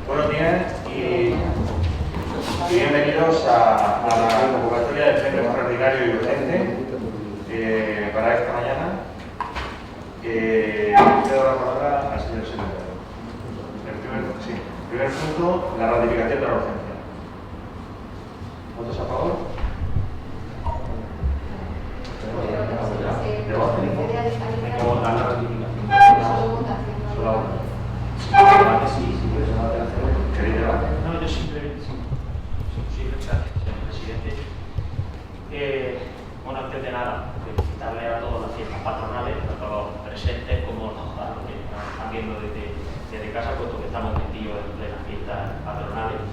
Buenos días y bienvenidos a la convocatoria del pleno extraordinario y urgente para esta mañana. Le doy la palabra al señor secretario. Primer punto, la ratificación de la urgencia. ¿Votos a favor? Hay que votar la ratificación. Solo una. ¿Queréis debate? No, yo simplemente, sí, gracias, señor presidente. Bueno, antes de nada, felicitarle a todas las fiestas patronales, tanto a los presentes como a los que están viendo desde casa, puesto que estamos metidos en plenas fiestas patronales.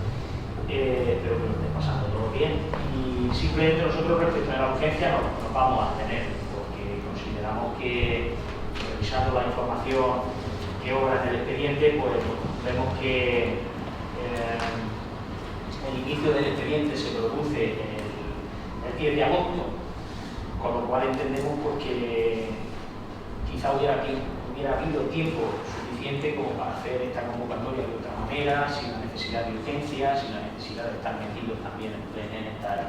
Espero que lo estén pasando todo bien. Y simplemente nosotros, respecto a la urgencia, nos vamos a abstener, porque consideramos que, revisando la información que obra en el expediente, pues vemos que el inicio del expediente se produce el 10 de agosto, con lo cual entendemos pues, que quizá hubiera habido tiempo suficiente como para hacer esta convocatoria de otra manera, sin la necesidad de urgencia, sin la necesidad de estar metidos también en estas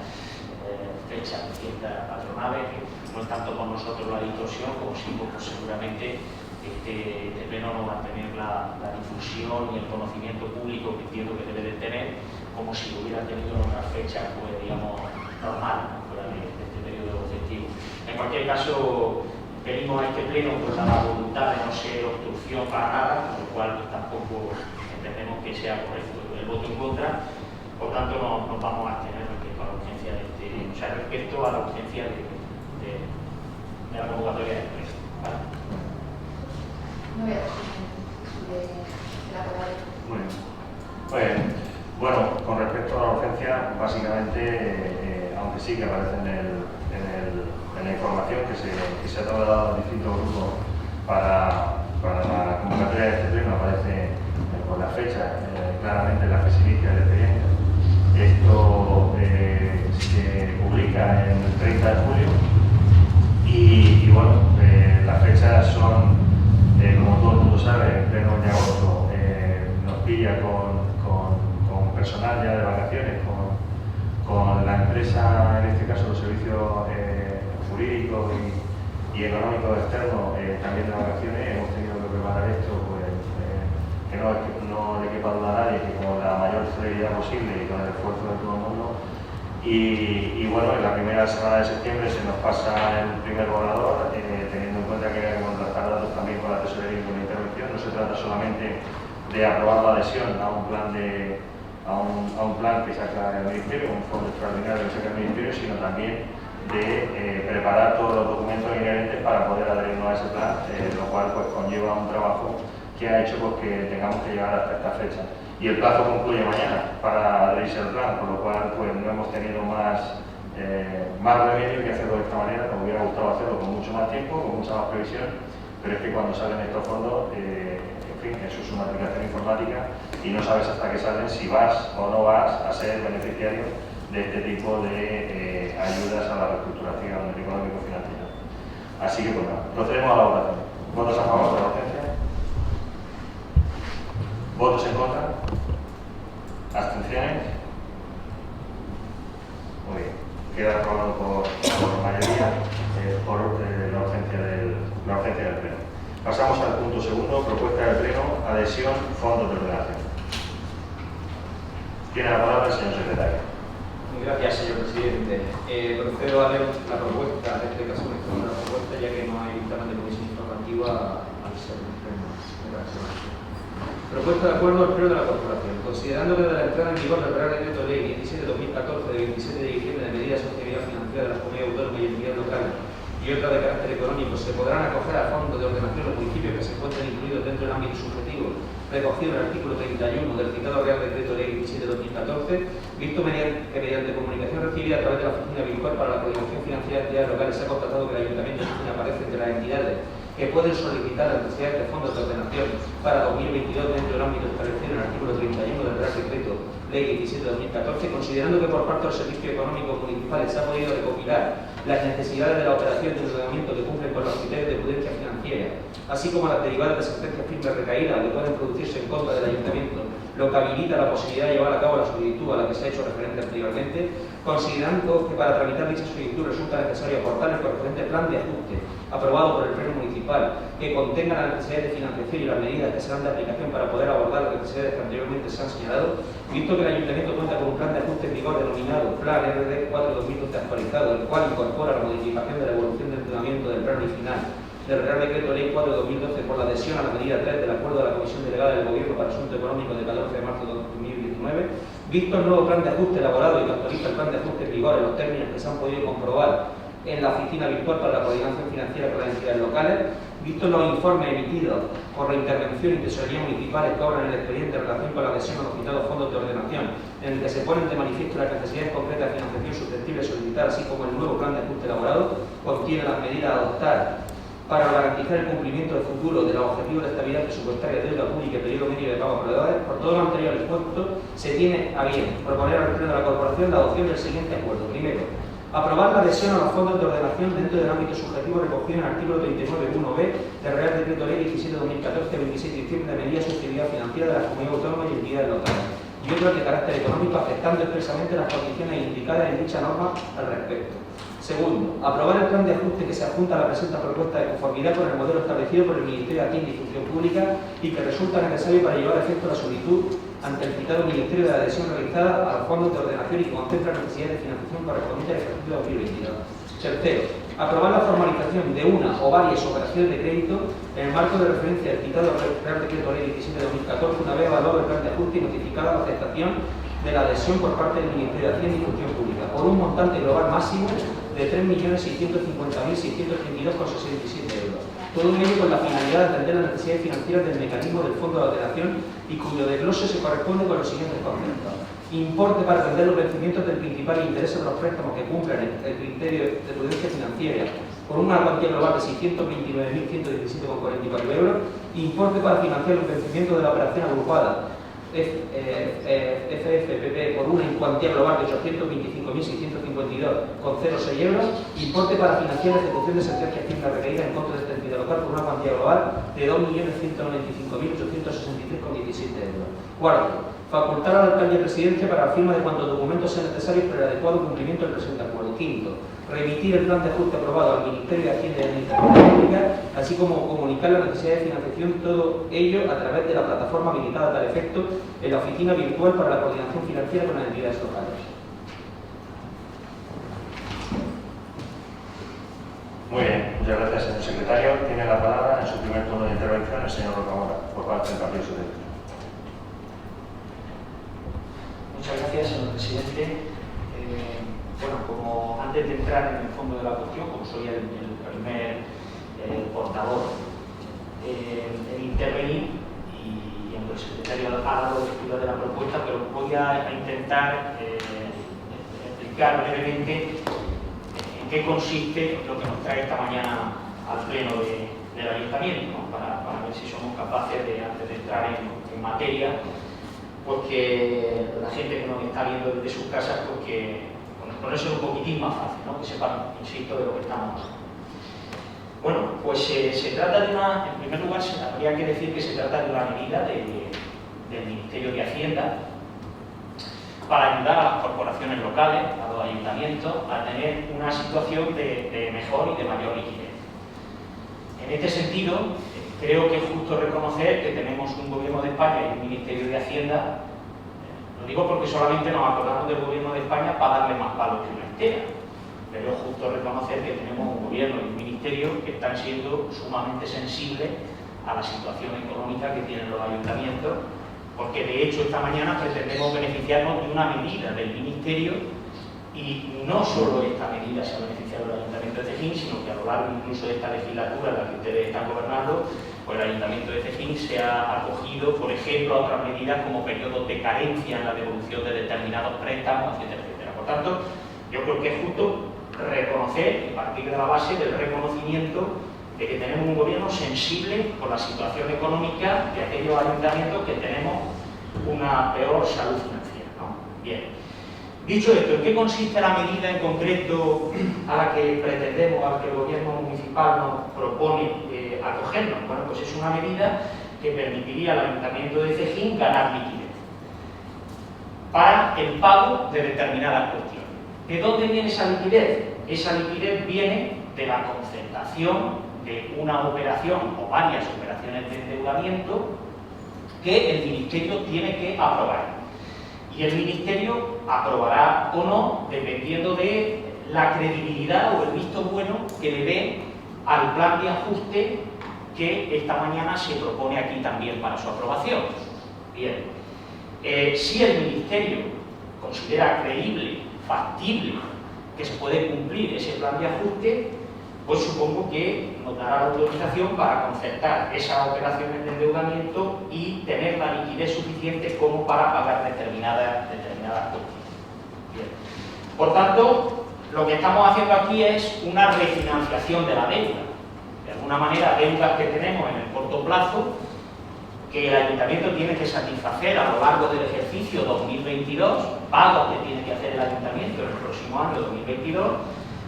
fechas de fiestas patronales, que no es tanto con nosotros la distorsión, como sí, pues, seguramente este pleno no va a tener la difusión y el conocimiento público que entiendo que debe de tener, como si lo hubiera tenido en otra fecha, pues digamos, normal, fuera de este periodo festivo. En cualquier caso, venimos a este pleno con la voluntad de no ser obstrucción para nada, con lo cual pues, tampoco entendemos que sea correcto el voto en contra, por tanto nos vamos a abstener respecto a la urgencia respecto a la urgencia de la convocatoria del pleno. ¿Vale? No voy a decir la palabra. Muy bien. Pues, bueno, con respecto a la urgencia, básicamente, aunque sí que aparece en la información que se ha trasladado a distintos grupos para la convocatoria de este pleno, aparece con la fecha claramente la que se inicia el expediente. Esto se publica en el 30 de julio y bueno, las fechas son, como todo el mundo sabe, en pleno de agosto, nos pilla con personal ya de vacaciones, con la empresa, en este caso los servicios jurídicos y económicos externos también de vacaciones. Hemos tenido que preparar esto pues, que no le quepa duda a nadie, que con la mayor celeridad posible y con el esfuerzo de todo el mundo. Y bueno, en la primera semana de septiembre se nos pasa el primer borrador, teniendo en cuenta que hay que contrastar datos también con la tesorería y con la intervención. No se trata solamente de aprobar la adhesión a un plan que saca el Ministerio, un fondo extraordinario que saca el Ministerio, sino también de preparar todos los documentos inherentes para poder adherirnos a ese plan, lo cual pues, conlleva un trabajo que ha hecho pues, que tengamos que llegar hasta esta fecha. Y el plazo concluye mañana para adherirse al plan, por lo cual pues, no hemos tenido más remedio que hacerlo de esta manera. Nos hubiera gustado hacerlo con mucho más tiempo, con mucha más previsión, pero es que cuando salen estos fondos, en fin, eso es una aplicación informática y no sabes hasta que salen si vas o no vas a ser beneficiario de este tipo de ayudas a la reestructuración económico-financiera. Así que bueno, procedemos a la votación. ¿Votos a favor de la urgencia? ¿Votos en contra? ¿Abstenciones? Muy bien. Queda aprobado por mayoría por la urgencia del pleno. Pasamos al punto segundo, propuesta del pleno, adhesión, fondos de ordenación. Tiene la palabra el señor secretario. Gracias, señor presidente. Procedo a leer la propuesta, en este caso una propuesta, ya que no hay dictamen de comisión informativa al ser un pleno. Propuesta de acuerdo al pleno de la corporación. Considerando que desde la entrada en vigor del Real Decreto Ley 17/2014 de 27 de diciembre de medidas de sostenibilidad financiera de las comunidades autónomas y entidades locales y otras de carácter económico se podrán acoger a fondos de ordenación los municipios que se encuentren incluidos dentro del ámbito subjetivo recogido en el artículo 31 del citado Real Decreto Ley 17/2014, visto que mediante comunicación recibida a través de la Oficina Virtual para la Coordinación Financiera de Entidades Locales se ha constatado que el Ayuntamiento y Oficina aparecen entre las entidades que pueden solicitar las necesidades de fondos de ordenación para 2022 dentro del ámbito establecido en el artículo 31 del Real Decreto Ley 17/2014, considerando que por parte del Servicio Económico Municipal se ha podido recopilar las necesidades de la operación de ordenamiento que cumplen con los criterios de prudencia financiera así como las derivadas de sentencias firmes recaídas que pueden producirse en contra del ayuntamiento, lo que habilita la posibilidad de llevar a cabo la solicitud a la que se ha hecho referencia anteriormente, considerando que para tramitar dicha solicitud resulta necesario aportar el correspondiente plan de ajuste aprobado por el Pleno Municipal, que contenga las necesidades de financiación y las medidas que serán de aplicación para poder abordar las necesidades que anteriormente se han señalado, visto que el Ayuntamiento cuenta con un plan de ajuste en vigor denominado Plan RD 4-2012 actualizado, el cual incorpora la modificación de la evolución de endeudamiento del plan original del Real Decreto Ley 4-2012 por la adhesión a la medida 3 del acuerdo de la Comisión Delegada del Gobierno para Asuntos Económicos de 14 de marzo de 2019, visto el nuevo plan de ajuste elaborado y que actualiza el plan de ajuste en vigor en los términos que se han podido comprobar en la Oficina Virtual para la Coordinación Financiera con las entidades locales, visto los informes emitidos por la intervención y tesorería municipales que obran el expediente en relación con la adhesión a los citados fondos de ordenación, en el que se ponen de manifiesto las necesidades concretas de financiación susceptibles de solicitar, así como el nuevo plan de ajuste elaborado, contiene las medidas a adoptar para garantizar el cumplimiento del futuro de los objetivos de estabilidad presupuestaria, deuda pública y periodo medio de pago a proveedores. Por todo lo anterior expuesto, se tiene a bien proponer al Pleno de la Corporación la adopción del siguiente acuerdo. Primero, aprobar la adhesión a los fondos de ordenación dentro del ámbito subjetivo recogido en el artículo 39.1b del Real Decreto Ley 17/2014, 27 de diciembre, de medidas de sostenibilidad financiera de las comunidades autónomas y entidades locales, y otras de carácter económico, afectando expresamente las condiciones indicadas en dicha norma al respecto. Segundo, aprobar el plan de ajuste que se adjunta a la presente propuesta de conformidad con el modelo establecido por el Ministerio de Hacienda y Función Pública y que resulta necesario para llevar a efecto la solicitud ante el citado Ministerio de la adhesión realizada a los fondos de ordenación y que contempla necesidades de financiación correspondiente al ejercicio 2022. Tercero, aprobar la formalización de una o varias operaciones de crédito en el marco de referencia del citado Real Decreto Ley 17/2014, una vez evaluado el plan de ajuste y notificada la aceptación de la adhesión por parte del Ministerio de Hacienda y Función Pública, por un montante global máximo de 3.650.632,67 euros. Todo ello con la finalidad de atender las necesidades financieras del mecanismo del Fondo de Ordenación y cuyo desglose se corresponde con los siguientes conceptos. Importe para atender los vencimientos del principal interés de los préstamos que cumplan el criterio de prudencia financiera por una cuantía global de 629.117,44 euros. Importe para financiar los vencimientos de la operación agrupada FFPP por una cuantía global de 825.652,06 euros. Importe para financiar la ejecución de sentencias firmes requeridas en contra de esta entidad local por una cuantía global de 2.195.863,17 euros. Cuarto, facultar al alcalde de presidencia para la firma de cuantos documentos sean necesarios para el adecuado cumplimiento del presente acuerdo. Quinto, remitir el plan de ajuste aprobado al Ministerio de Hacienda y Administración Pública, así como comunicar la necesidad de financiación, todo ello a través de la plataforma habilitada a tal efecto en la Oficina Virtual para la Coordinación Financiera con las entidades locales. Muy bien, muchas gracias, señor secretario. Tiene la palabra en su primer turno de intervención el señor Rocamora, por parte del Partido Socialista. Muchas gracias, señor presidente. Bueno, como antes de entrar en el fondo de la cuestión, como soy el primer portavoz en intervenir, y aunque el secretario ha dado lectura de la propuesta, pero voy a intentar explicar brevemente en qué consiste lo que nos trae esta mañana al pleno del ayuntamiento, ¿no? para ver si somos capaces de, antes de entrar en materia, porque la gente que nos está viendo desde sus casas, porque ponerse un poquitín más fácil, ¿no? Que sepan, insisto, de lo que estamos hablando. Bueno, pues se trata de una, en primer lugar, habría que decir que se trata de una medida del Ministerio de Hacienda para ayudar a las corporaciones locales, a los ayuntamientos, a tener una situación de mejor y de mayor liquidez. En este sentido, creo que es justo reconocer que tenemos un Gobierno de España y un Ministerio de Hacienda. Lo digo porque solamente nos acordamos del Gobierno de España para darle más palos que una entera. Pero es justo reconocer que tenemos un Gobierno y un Ministerio que están siendo sumamente sensibles a la situación económica que tienen los ayuntamientos, porque de hecho esta mañana pretendemos beneficiarnos de una medida del Ministerio, y no solo esta medida se ha beneficiado del Ayuntamiento de Cejín, sino que a lo largo incluso de esta legislatura en la que ustedes están gobernando, pues el Ayuntamiento de Cejín se ha acogido, por ejemplo, a otras medidas como periodos de carencia en la devolución de determinados préstamos, etcétera, etcétera. Por tanto, yo creo que es justo reconocer, y partir de la base del reconocimiento de que tenemos un gobierno sensible con la situación económica de aquellos ayuntamientos que tenemos una peor salud financiera, ¿no? Bien. Dicho esto, ¿en qué consiste la medida en concreto a la que pretendemos, a la que el gobierno municipal nos propone acogernos? Bueno, pues es una medida que permitiría al Ayuntamiento de Cejín ganar liquidez para el pago de determinadas cuestiones. ¿De dónde viene esa liquidez? Esa liquidez viene de la concertación de una operación o varias operaciones de endeudamiento que el Ministerio tiene que aprobar. Y el Ministerio aprobará o no, dependiendo de la credibilidad o el visto bueno que le dé al plan de ajuste que esta mañana se propone aquí también para su aprobación. Bien, si el Ministerio considera creíble, factible, que se puede cumplir ese plan de ajuste, pues supongo que nos dará la autorización para concertar esas operaciones de endeudamiento y tener la liquidez suficiente como para pagar determinadas cuestiones. Bien. Por tanto, lo que estamos haciendo aquí es una refinanciación de la deuda. De alguna manera, deudas que tenemos en el corto plazo, que el Ayuntamiento tiene que satisfacer a lo largo del ejercicio 2022, pagos que tiene que hacer el Ayuntamiento en el próximo año 2022,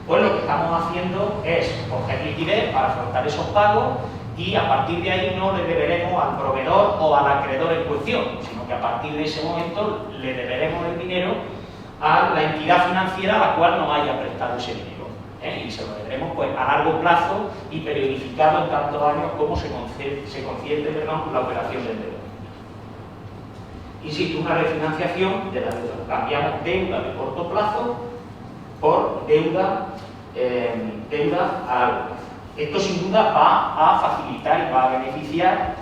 pues lo que estamos haciendo es coger liquidez para afrontar esos pagos y a partir de ahí no le deberemos al proveedor o al acreedor en cuestión, sino que a partir de ese momento le deberemos el dinero a la entidad financiera a la cual nos haya prestado ese dinero. Y se lo deberemos pues, a largo plazo y periodificado en tantos años como se concierte la operación del deudor. Insisto, una refinanciación de la deuda. Cambiamos deuda de corto plazo por deuda a largo plazo. Esto sin duda va a facilitar y va a beneficiar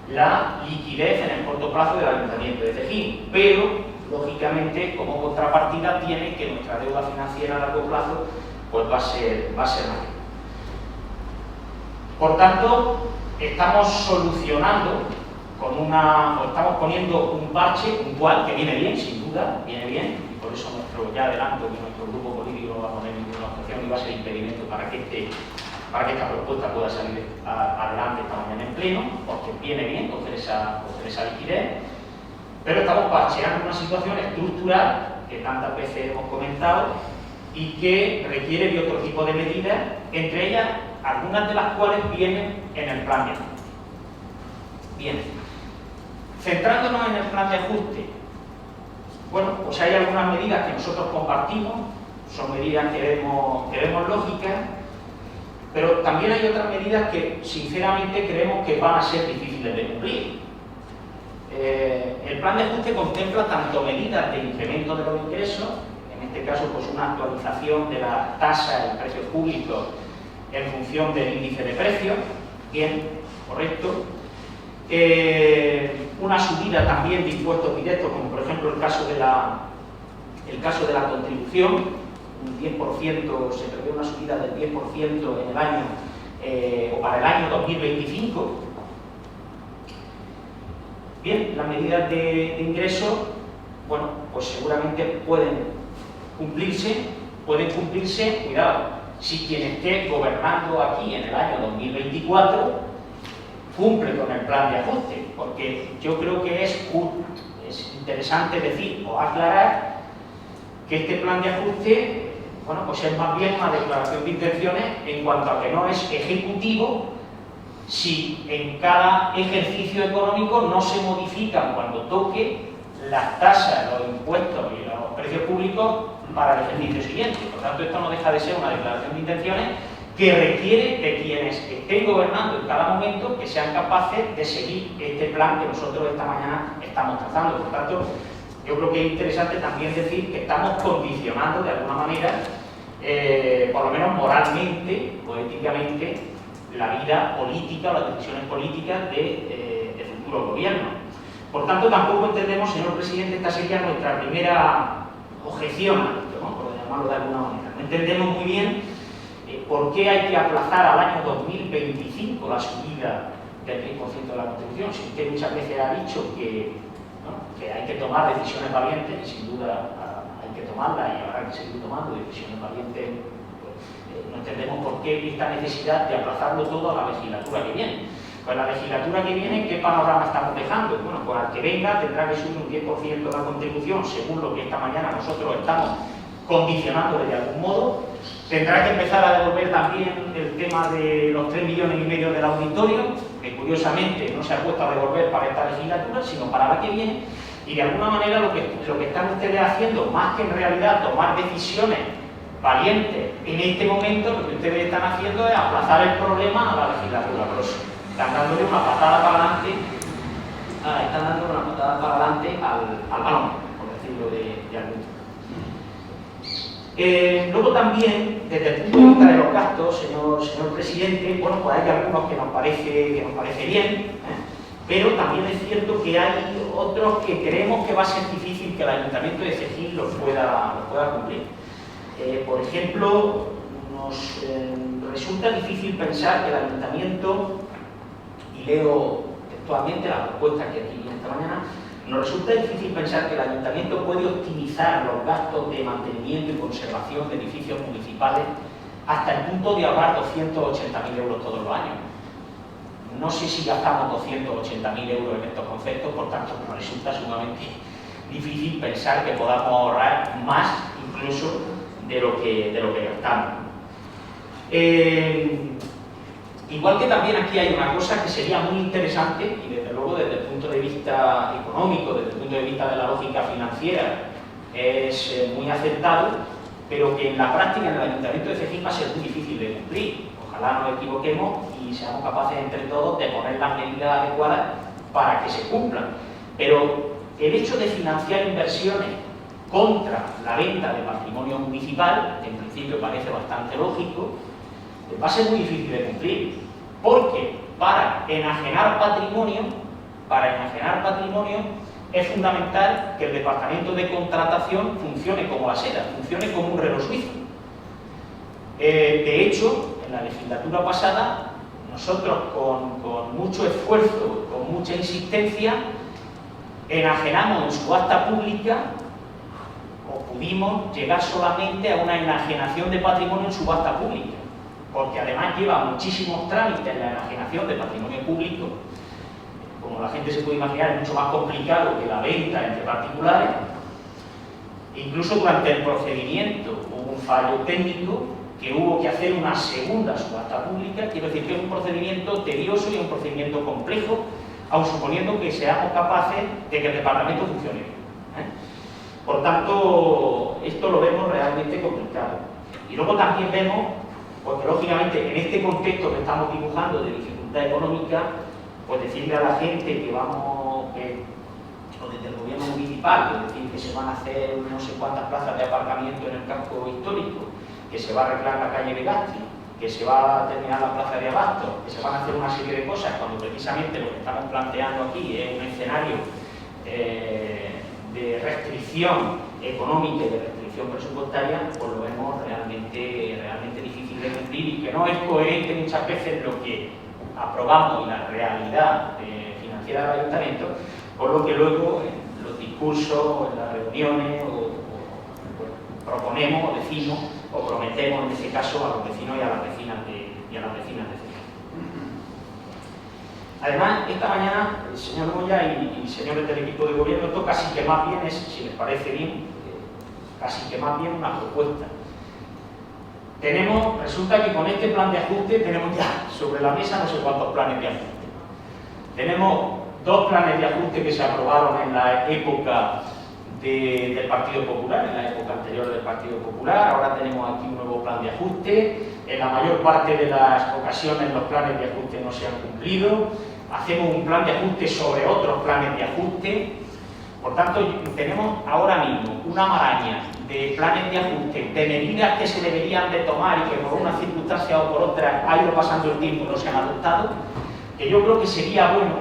la liquidez en el corto plazo del Ayuntamiento de Cejín, pero lógicamente como contrapartida tiene que nuestra deuda financiera a largo plazo pues va a ser mayor. Por tanto, estamos solucionando estamos poniendo un parche puntual que viene bien, sin duda, viene bien, y por eso ya adelanto que nuestro grupo político no va a poner ninguna objeción y va a ser impedimento para que esta propuesta pueda salir adelante esta mañana en pleno, porque viene bien coger esa liquidez, pero estamos parcheando una situación estructural que tantas veces hemos comentado y que requiere de otro tipo de medidas, entre ellas algunas de las cuales vienen en el plan de ajuste. Bien, centrándonos en el plan de ajuste, bueno, pues hay algunas medidas que nosotros compartimos, son medidas que vemos lógicas, pero también hay otras medidas que sinceramente creemos que van a ser difíciles de cumplir. El plan de ajuste contempla tanto medidas de incremento de los ingresos, en este caso pues una actualización de las tasas y precios públicos en función del índice de precios, bien, correcto, una subida también de impuestos directos, como por ejemplo el caso de la contribución, un 10%, se prevé una subida del 10% en el año o para el año 2025. Bien, las medidas de ingreso, bueno, pues seguramente pueden cumplirse, cuidado, si quien esté gobernando aquí en el año 2024 cumple con el plan de ajuste, porque yo creo que es interesante decir o aclarar que este plan de ajuste, bueno, pues es más bien una declaración de intenciones en cuanto a que no es ejecutivo si en cada ejercicio económico no se modifican cuando toque las tasas, los impuestos y los precios públicos para el ejercicio siguiente. Por tanto, esto no deja de ser una declaración de intenciones que requiere de quienes estén gobernando en cada momento que sean capaces de seguir este plan que nosotros esta mañana estamos trazando. Por tanto, yo creo que es interesante también decir que estamos condicionando de alguna manera, por lo menos moralmente o éticamente, la vida política o las decisiones políticas de futuros gobiernos. Por tanto, tampoco entendemos, señor presidente, esta sería nuestra primera objeción, ¿no? Por llamarlo de alguna manera. No entendemos muy bien por qué hay que aplazar al año 2025 la subida del 10% de la contribución. Si usted muchas veces ha dicho que hay que tomar decisiones valientes, y sin duda hay que tomarlas y habrá que seguir tomando decisiones valientes, pues, no entendemos por qué esta necesidad de aplazarlo todo a la legislatura que viene. Pues la legislatura que viene, ¿qué panorama estamos dejando? Bueno, pues al que venga tendrá que subir un 10% de la contribución, según lo que esta mañana nosotros estamos condicionándole de algún modo. Tendrá que empezar a devolver también el tema de los 3,5 millones del auditorio, que curiosamente no se ha puesto a devolver para esta legislatura, sino para la que viene. Y de alguna manera lo que están ustedes haciendo, más que en realidad tomar decisiones valientes en este momento, lo que ustedes están haciendo es aplazar el problema a la legislatura próxima. Están dándole una patada para adelante, al balón, por decirlo de algún modo. Luego también, desde el punto de vista de los gastos, señor presidente, bueno, pues hay algunos que nos parece bien, pero también es cierto que hay otros que creemos que va a ser difícil que el Ayuntamiento de Cejín los pueda cumplir. Por ejemplo, nos resulta difícil pensar que el Ayuntamiento, y leo textualmente la propuesta que aquí viene esta mañana, nos resulta difícil pensar que el Ayuntamiento puede optimizar los gastos de mantenimiento y conservación de edificios municipales hasta el punto de ahorrar 280.000 euros todos los años. No sé si gastamos 280.000 euros en estos conceptos, por tanto nos resulta sumamente difícil pensar que podamos ahorrar más incluso de lo que gastamos. Igual que también aquí hay una cosa que sería muy interesante, y desde luego desde el punto de vista económico, desde el punto de vista de la lógica financiera, es muy aceptado, pero que en la práctica en el Ayuntamiento de Cejín va a ser muy difícil de cumplir. Ojalá nos equivoquemos y seamos capaces entre todos de poner las medidas adecuadas para que se cumplan. Pero el hecho de financiar inversiones contra la venta de patrimonio municipal, que en principio parece bastante lógico, va a ser muy difícil de cumplir, porque para enajenar patrimonio es fundamental que el departamento de contratación funcione como la seda, funcione como un reloj suizo. De hecho, en la legislatura pasada, nosotros con mucho esfuerzo, con mucha insistencia, enajenamos en subasta pública, o pudimos llegar solamente a una enajenación de patrimonio en subasta pública, porque además lleva muchísimos trámites en la enajenación de patrimonio público. Como la gente se puede imaginar, es mucho más complicado que la venta entre particulares. Incluso durante el procedimiento hubo un fallo técnico que hubo que hacer una segunda subasta pública. Quiero decir que es un procedimiento tedioso y un procedimiento complejo, aun suponiendo que seamos capaces de que el departamento funcione bien. Por tanto, esto lo vemos realmente complicado. Y luego también vemos, porque lógicamente en este contexto que estamos dibujando de dificultad económica, pues decirle a la gente que vamos, o desde el gobierno municipal, pues decir que se van a hacer no sé cuántas plazas de aparcamiento en el casco histórico, que se va a arreglar la calle de Gasti, que se va a terminar la plaza de Abasto, que se van a hacer una serie de cosas, cuando precisamente lo que estamos planteando aquí es un escenario de restricción económica y de restricción presupuestaria, pues lo vemos realmente difícil de cumplir y que no es coherente muchas veces lo que aprobamos y la realidad financiera del ayuntamiento, por lo que luego en los discursos, en las reuniones, proponemos o decimos o prometemos en este caso a los vecinos y a las vecinas de Cejín. Además, esta mañana, el señor Moya y señores del equipo de gobierno, esto casi que más bien es, si les parece bien, casi que más bien una propuesta. Resulta que con este plan de ajuste tenemos ya sobre la mesa no sé cuántos planes de ajuste. Tenemos 2 planes de ajuste que se aprobaron en la época del Partido Popular, en la época anterior del Partido Popular. Ahora tenemos aquí un nuevo plan de ajuste. En la mayor parte de las ocasiones los planes de ajuste no se han cumplido. Hacemos un plan de ajuste sobre otros planes de ajuste. Por tanto, tenemos ahora mismo una maraña de planes de ajuste, de medidas que se deberían de tomar y que por una circunstancia o por otra ha ido pasando el tiempo y no se han adoptado, que yo creo que sería bueno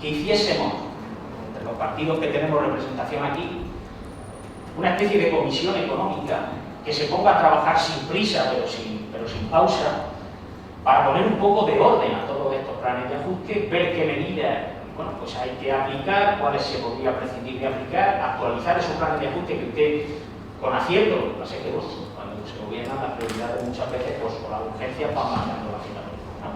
que hiciésemos, entre los partidos que tenemos representación aquí, una especie de comisión económica que se ponga a trabajar sin prisa, pero sin pausa, para poner un poco de orden a todos estos planes de ajuste, ver qué medidas pues hay que aplicar, cuáles se podría prescindir de aplicar, actualizar esos planes de ajuste que usted, con acierto, lo que pasa es que cuando se gobiernan las prioridades muchas veces, pues por la urgencia van marcando la agenda política, ¿no?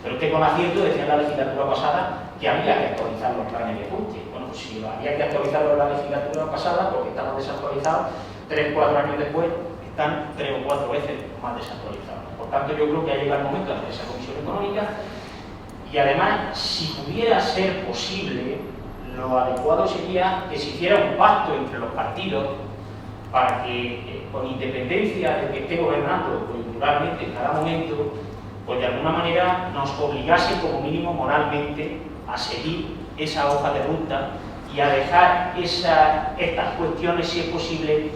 Pero usted con acierto decía en la legislatura pasada que había que actualizar los planes de ajuste. Bueno, pues si había que actualizarlos en la legislatura pasada, porque estaban desactualizados, 3 o 4 años después están 3 o 4 veces más desactualizados. Por tanto, yo creo que ha llegado el momento de hacer esa comisión económica y además, si pudiera ser posible, lo adecuado sería que se hiciera un pacto entre los partidos para que, con independencia de que esté gobernando coyunturalmente en cada momento, pues de alguna manera nos obligase como mínimo moralmente a seguir esa hoja de ruta y a dejar estas cuestiones, si es posible,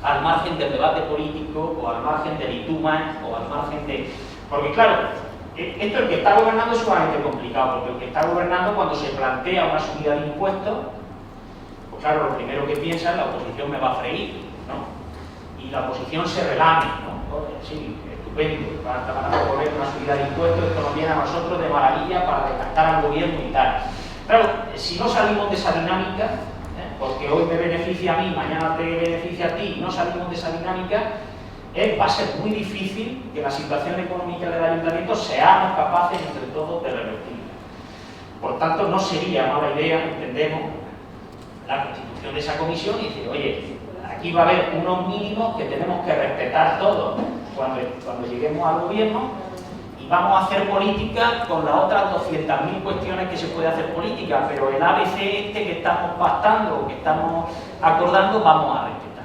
al margen del debate político o al margen del ituma o al margen de... Porque claro, esto el que está gobernando es sumamente complicado, porque el que está gobernando cuando se plantea una subida de impuestos, pues claro, lo primero que piensa es la oposición me va a freír, ¿no? Y la oposición se relame, ¿no? Sí, estupendo, van a proponer una subida de impuestos, esto nos viene a nosotros de maravilla para desgastar al gobierno y tal. Claro, si no salimos de esa dinámica, porque hoy me beneficia a mí, mañana te beneficia a ti, y no salimos de esa dinámica, va a ser muy difícil que la situación económica del ayuntamiento seamos capaces entre todos de revertirla. Por tanto, no sería mala idea, entendemos, la constitución de esa comisión y decir, oye, aquí va a haber unos mínimos que tenemos que respetar todos cuando lleguemos al gobierno y vamos a hacer política con las otras 200.000 cuestiones que se puede hacer política, pero el ABC que estamos pactando o que estamos acordando vamos a respetar.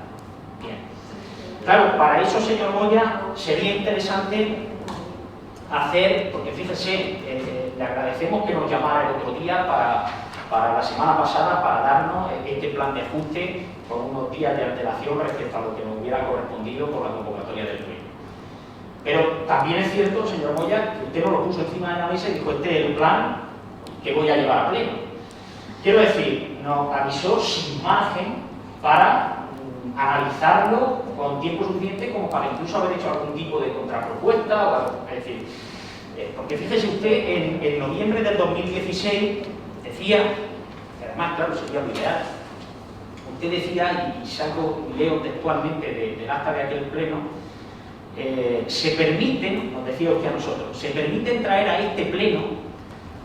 Bien. Claro, para eso, señor Moya, sería interesante hacer, porque fíjese, le agradecemos que nos llamara el otro día para la semana pasada para darnos este plan de ajuste con unos días de antelación respecto a lo que nos hubiera correspondido por la convocatoria del pleno. Pero también es cierto, señor Moya, que usted nos lo puso encima de la mesa y dijo, este es el plan que voy a llevar a pleno. Quiero decir, nos avisó sin margen para analizarlo con tiempo suficiente como para incluso haber hecho algún tipo de contrapropuesta o algo. Es decir, porque fíjese usted, en noviembre del 2016 decía, que además, claro, sería lo ideal, usted decía, y saco y leo textualmente del acta de aquel pleno, se permiten, nos decía usted a nosotros, se permiten traer a este pleno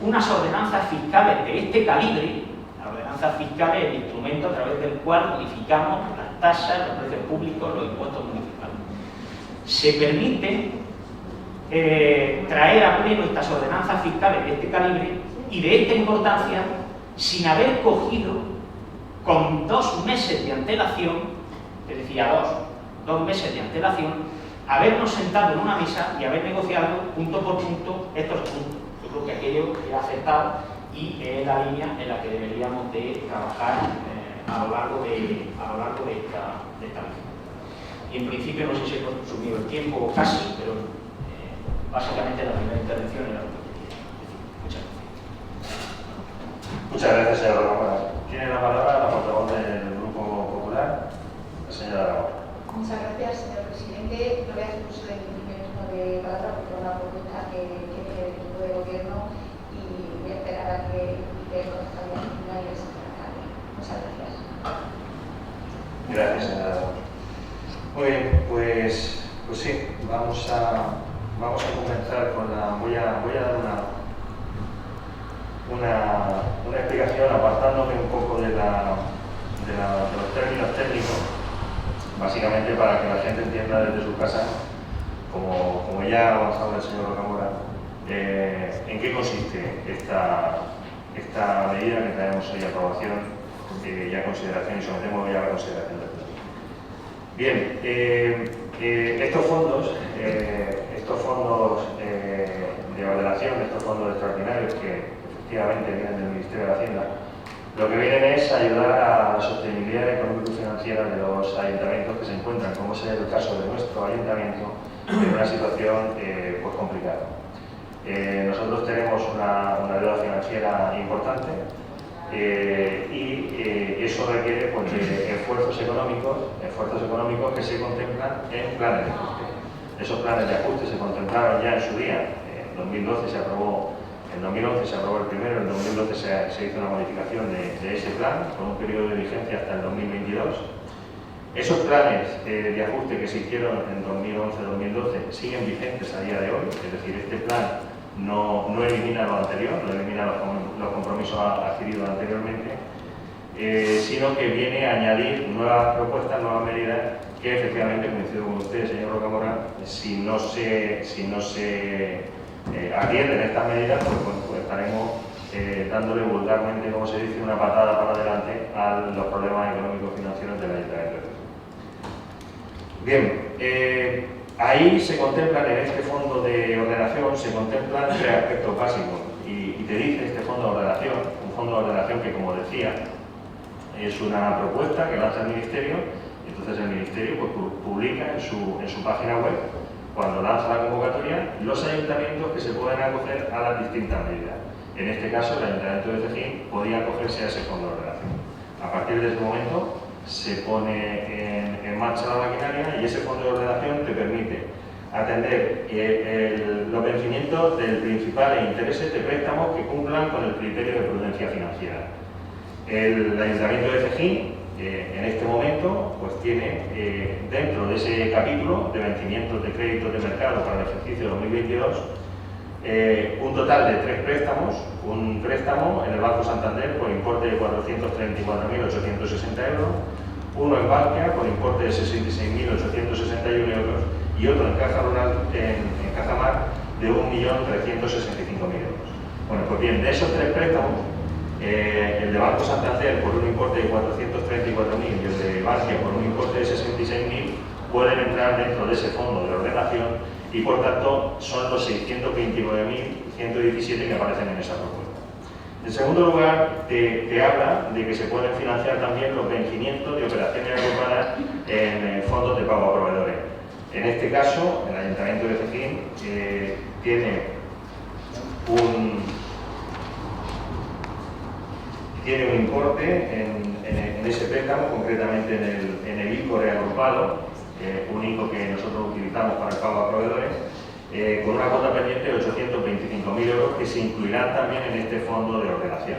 unas ordenanzas fiscales de este calibre. La ordenanza fiscal es el instrumento a través del cual modificamos las tasas, los precios públicos, los impuestos municipales. Se permiten traer a pleno estas ordenanzas fiscales de este calibre y de esta importancia sin haber cogido con 2 meses de antelación, que decía 2 meses de antelación, habernos sentado en una mesa y haber negociado punto por punto estos puntos. Yo creo que aquello era aceptado y es la línea en la que deberíamos de trabajar a lo largo de esta legislatura. Y en principio no sé si he consumido el tiempo o casi, pero básicamente la primera intervención era lo que quería decir. Muchas gracias. Muchas gracias, señora Ramón. Tiene la palabra la portavoz del Grupo Popular, la señora Ramón. Muchas gracias, señor presidente. No voy a hacer uso de mi primer turno de palabra porque es una propuesta que tiene el equipo de gobierno y voy a esperar a que el concejal final y el señor alcalde. Muchas gracias. Gracias, señora Ramón. Muy bien, pues sí, vamos a comenzar con la... Voy a dar una explicación apartándome un poco de los términos técnicos, básicamente para que la gente entienda desde su casa, como ya ha avanzado el señor Rocamora, en qué consiste esta medida que traemos hoy a aprobación y a consideración y sometemos hoy a la consideración del Pleno. Bien, estos fondos de ordenación, estos fondos extraordinarios que efectivamente vienen del Ministerio de Hacienda, lo que vienen es ayudar a la sostenibilidad económico-financiera de los ayuntamientos que se encuentran, como es el caso de nuestro ayuntamiento, en una situación pues complicada. Nosotros tenemos una deuda financiera importante y eso requiere pues, de esfuerzos económicos que se contemplan en planes de ajuste. Esos planes de ajuste se contemplaron ya en su día. En 2012 se aprobó, en 2011 se aprobó el primero, en 2012 se hizo una modificación de ese plan con un periodo de vigencia hasta el 2022. Esos planes de ajuste que se hicieron en 2011-2012 siguen vigentes a día de hoy, es decir, este plan no elimina lo anterior, no elimina los compromisos adquiridos anteriormente, sino que viene a añadir nuevas propuestas, nuevas medidas que efectivamente, coincido con usted, señor Rocamora, si no se atienden estas medidas, pues estaremos dándole vulgarmente, como se dice, una patada para adelante a los problemas económicos financieros del Ayuntamiento. Bien, ahí se contemplan, en este fondo de ordenación, se contemplan tres aspectos básicos y te dice este fondo de ordenación, un fondo de ordenación que, como decía, es una propuesta que lanza el Ministerio. Entonces el Ministerio pues, publica en su página web, cuando lanza la convocatoria, los ayuntamientos que se pueden acoger a las distintas medidas. En este caso, el Ayuntamiento de Cejín podía acogerse a ese fondo de ordenación. A partir de ese momento se pone en marcha la maquinaria y ese fondo de ordenación te permite atender los vencimientos del principal e intereses de préstamos que cumplan con el criterio de prudencia financiera. El Ayuntamiento de Cejín, en este momento, pues tiene dentro de ese capítulo de vencimientos de créditos de mercado para el ejercicio 2022 un total de 3 préstamos, un préstamo en el Banco Santander por importe de 434.860 euros, uno en Bankia por importe de 66.861 euros y otro en Caja Rural, en Cajamar, de 1.365.000 euros. Bueno, pues bien, de esos 3 préstamos, el de Banco Santander por un importe de 434.000 y el de Bankia por un importe de 66.000 pueden entrar dentro de ese fondo de ordenación y por tanto son los 629.117 que aparecen en esa propuesta. En segundo lugar, te habla de que se pueden financiar también los vencimientos de operaciones agrupadas en fondos de pago a proveedores. En este caso, el Ayuntamiento de Cejín tiene un importe en ese préstamo, concretamente en el ICO reagrupado, un ICO que nosotros utilizamos para el pago a proveedores, con una cuota pendiente de 825.000 euros que se incluirán también en este fondo de ordenación.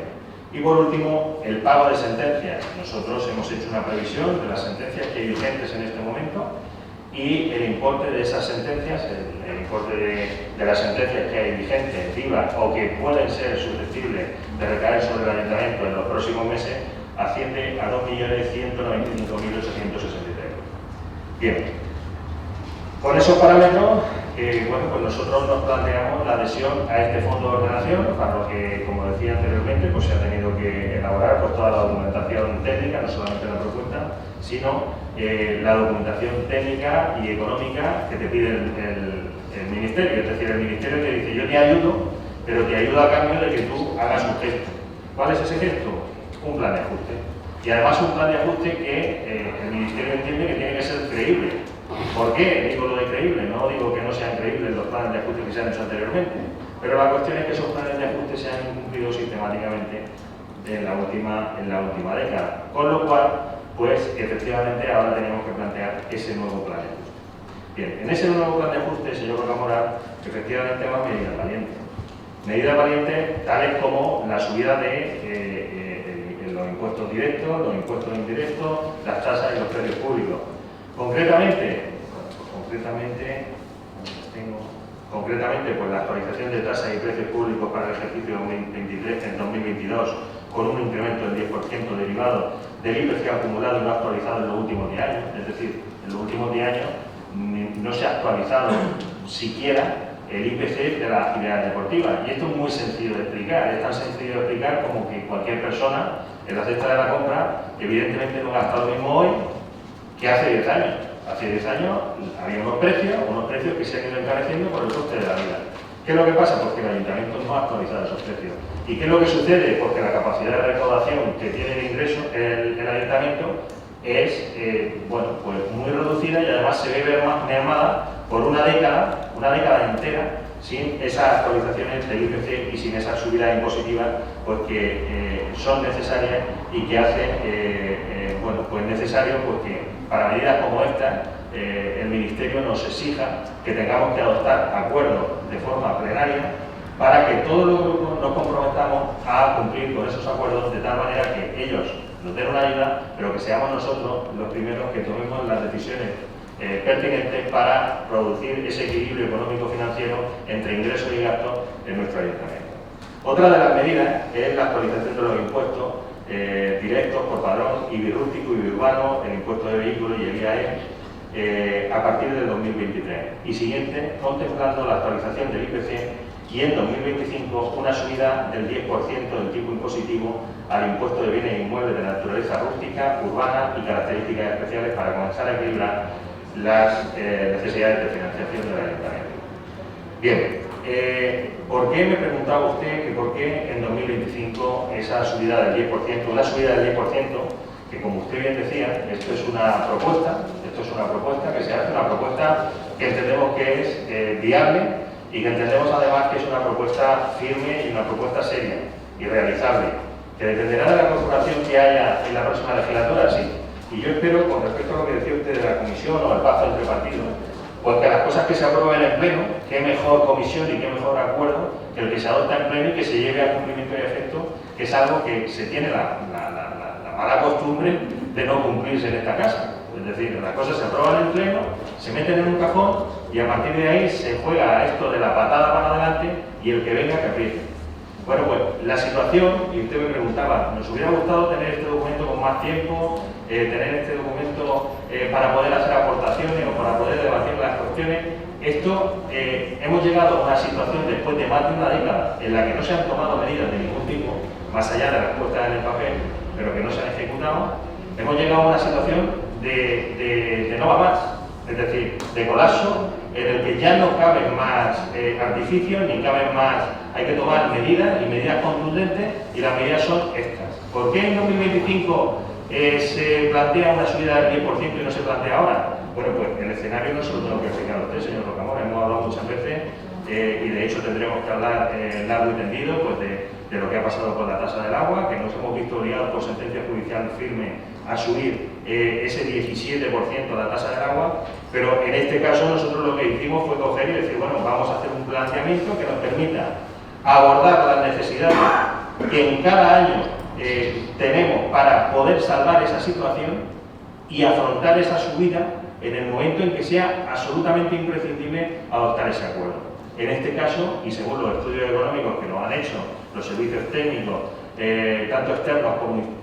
Y por último, el pago de sentencias. Nosotros hemos hecho una previsión de las sentencias que hay vigentes en este momento y el importe de esas sentencias, el importe de las sentencias que hay vigentes, vivas o que pueden ser susceptibles de recaer sobre el Ayuntamiento en los próximos meses, asciende a 2.195.863 euros. Bien, con esos parámetros, bueno, pues nosotros nos planteamos la adhesión a este fondo de ordenación, para lo que, como decía anteriormente, pues se ha tenido que elaborar pues, toda la documentación técnica, no solamente la propuesta, sino la documentación técnica y económica que te pide el Ministerio. Es decir, el Ministerio te dice, yo te ayudo, pero te ayudo a cambio de que tú hagas un gesto. ¿Cuál es ese gesto? Un plan de ajuste. Y además un plan de ajuste que el Ministerio entiende que tiene que ser creíble. ¿Por qué digo lo de creíble? No digo que no sean creíbles los planes de ajuste que se han hecho anteriormente, pero la cuestión es que esos planes de ajuste se han incumplido sistemáticamente en la última década. Con lo cual, pues efectivamente ahora tenemos que plantear ese nuevo plan de ajuste. Bien, en ese nuevo plan de ajuste, señor Rocamora, efectivamente más medidas valientes. Medidas valientes tales como la subida de los impuestos directos, los impuestos indirectos, las tasas y los precios públicos. Concretamente, pues la actualización de tasas y precios públicos para el ejercicio 2023 en 2022 con un incremento del 10% derivado del IPC acumulado y no actualizado en los últimos 10 años. Es decir, en los últimos 10 años no se ha actualizado siquiera el IPC de las actividades deportivas. Y esto es muy sencillo de explicar. Es tan sencillo de explicar como que cualquier persona en la cesta de la compra evidentemente no gasta lo mismo hoy que hace 10 años. Hace 10 años había unos precios que se han ido encareciendo por el coste de la vida. ¿Qué es lo que pasa? Porque el Ayuntamiento no ha actualizado esos precios. ¿Y qué es lo que sucede? Porque la capacidad de recaudación que tiene el ingreso el Ayuntamiento es bueno, pues muy reducida y además se ve mermada por una década entera sin esas actualizaciones del IPC y sin esas subidas impositivas pues que son necesarias y que hacen bueno, pues necesario pues que para medidas como esta el Ministerio nos exija que tengamos que adoptar acuerdos de forma plenaria para que todos los grupos nos comprometamos a cumplir con esos acuerdos de tal manera que ellos nos den una ayuda, pero que seamos nosotros los primeros que tomemos las decisiones pertinentes para producir ese equilibrio económico-financiero entre ingresos y gastos en nuestro ayuntamiento. Otra de las medidas es la actualización de los impuestos directos por padrón, IBI rústico, IBI urbano, el impuesto de vehículos y el IAE a partir del 2023 y siguiente, contemplando la actualización del IPC y en 2025 una subida del 10% del tipo impositivo al impuesto de bienes inmuebles de naturaleza rústica, urbana y características especiales para comenzar a equilibrar las necesidades de financiación del ayuntamiento. Bien, ¿por qué me preguntaba usted que por qué en 2025 esa subida del 10%, una subida del 10%, que como usted bien decía, esto es una propuesta que se hace, una propuesta que entendemos que es viable y que entendemos además que es una propuesta firme y una propuesta seria y realizable, que dependerá de la corporación que haya en la próxima legislatura, sí. Y yo espero, con respecto a lo que decía usted de la comisión o el pacto entre partidos, pues que las cosas que se aprueben en pleno, qué mejor comisión y qué mejor acuerdo que el que se adopta en pleno y que se lleve a cumplimiento y efecto, que es algo que se tiene la mala costumbre de no cumplirse en esta casa. Es decir, las cosas se aprueban en pleno, se meten en un cajón y a partir de ahí se juega esto de la patada para adelante y el que venga que apriete. Bueno, pues la situación, y usted me preguntaba, nos hubiera gustado tener este documento con más tiempo, tener este documento para poder hacer aportaciones o para poder debatir las cuestiones. Esto, hemos llegado a una situación después de más de una década en la que no se han tomado medidas de ningún tipo, más allá de las puestas en el papel, pero que no se han ejecutado. Hemos llegado a una situación de no va más, es decir, de colapso, en el que ya no caben más artificios, ni caben más, hay que tomar medidas y medidas contundentes, y las medidas son estas. ¿Por qué en 2025 se plantea una subida del 10% y no se plantea ahora? Bueno, pues el escenario no se lo tengo que explicar a usted, señor Rocamora, hemos hablado muchas veces y de hecho tendremos que hablar largo y tendido pues, de lo que ha pasado con la tasa del agua, que nos hemos visto obligados por sentencia judicial firme a subir ese 17% de la tasa del agua, pero en este caso nosotros lo que hicimos fue coger y decir, bueno, vamos a hacer un planteamiento que nos permita abordar las necesidades que en cada año tenemos para poder salvar esa situación y afrontar esa subida en el momento en que sea absolutamente imprescindible adoptar ese acuerdo. En este caso, y según los estudios económicos que nos han hecho los servicios técnicos, tanto externos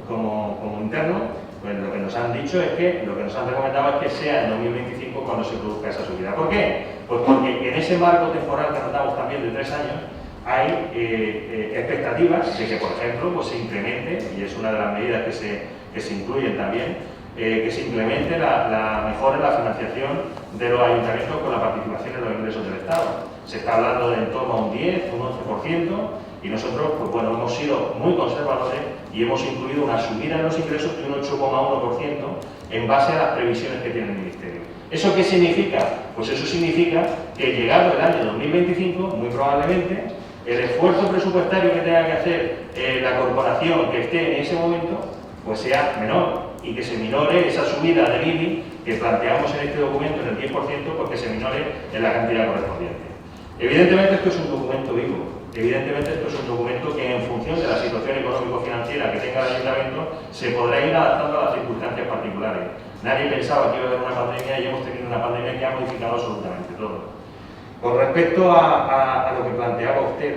como internos, pues lo que nos han dicho es que, lo que nos han recomendado es que sea en 2025 cuando se produzca esa subida. ¿Por qué? Pues porque en ese marco temporal que notamos también de 3 años, hay expectativas de que, por ejemplo, pues se incremente, y es una de las medidas que se incluyen también, que se implemente la mejora en la financiación de los ayuntamientos con la participación en los ingresos del Estado. Se está hablando de en torno a un 10, un 11%, y nosotros, pues bueno, hemos sido muy conservadores y hemos incluido una subida en los ingresos de un 8,1% en base a las previsiones que tiene el Ministerio. ¿Eso qué significa? Pues eso significa que llegado el año 2025, muy probablemente, el esfuerzo presupuestario que tenga que hacer la corporación que esté en ese momento, pues sea menor y que se minore esa subida del IBI que planteamos en este documento en el 10%, pues que se minore en la cantidad correspondiente. Evidentemente esto es un documento vivo, evidentemente esto es un documento que en función de la situación económico-financiera que tenga el ayuntamiento se podrá ir adaptando a las circunstancias particulares. Nadie pensaba que iba a haber una pandemia y hemos tenido una pandemia que ha modificado absolutamente todo. Con respecto a lo que planteaba usted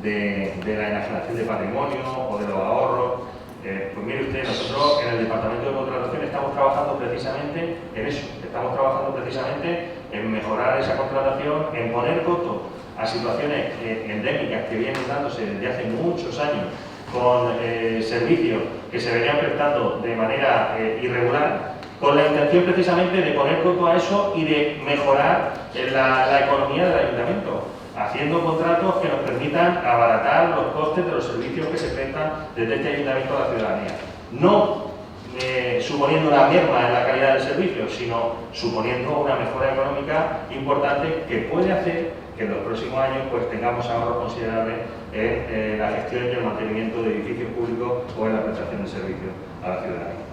de la enajenación de patrimonio o de los ahorros, pues mire usted, nosotros en el Departamento de Contratación estamos trabajando precisamente en eso, estamos trabajando precisamente en mejorar esa contratación, en poner coto a situaciones endémicas que vienen dándose desde hace muchos años con servicios que se venían prestando de manera irregular, con la intención precisamente de poner coto a eso y de mejorar la economía del ayuntamiento, haciendo contratos que nos permitan abaratar los costes de los servicios que se prestan desde este ayuntamiento a la ciudadanía. No suponiendo una merma en la calidad del servicio, sino suponiendo una mejora económica importante que puede hacer que en los próximos años pues, tengamos ahorros considerables en la gestión y el mantenimiento de edificios públicos o en la prestación de servicios a la ciudadanía.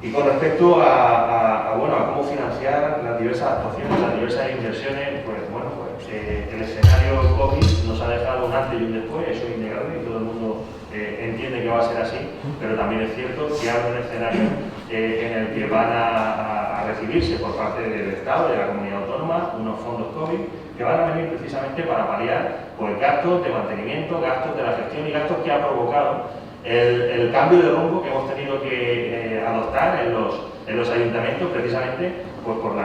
Y con respecto a cómo financiar las diversas actuaciones, las diversas inversiones, pues bueno, el escenario COVID nos ha dejado un antes y un después, eso es innegable y todo el mundo entiende que va a ser así, pero también es cierto que hay un escenario en el que van a recibirse por parte del Estado, de la comunidad autónoma, unos fondos COVID que van a venir precisamente para paliar pues, gastos de mantenimiento, gastos de la gestión y gastos que ha provocado el cambio de rumbo que hemos tenido que adoptar en los ayuntamientos precisamente pues, por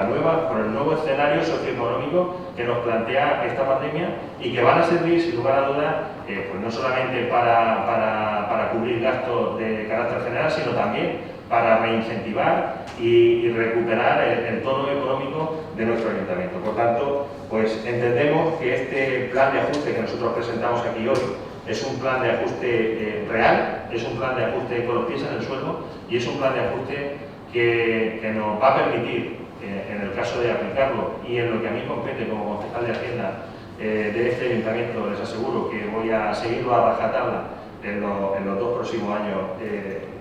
el nuevo escenario socioeconómico que nos plantea esta pandemia y que van a servir sin lugar a dudas pues no solamente para cubrir gastos de carácter general, sino también para reincentivar y recuperar el tono económico de nuestro ayuntamiento. Por tanto, pues entendemos que este plan de ajuste que nosotros presentamos aquí hoy es un plan de ajuste real, es un plan de ajuste con los pies en el suelo y es un plan de ajuste que nos va a permitir, en el caso de aplicarlo y en lo que a mí compete como concejal de Hacienda de este ayuntamiento, les aseguro que voy a seguirlo a rajatabla en los 2 próximos años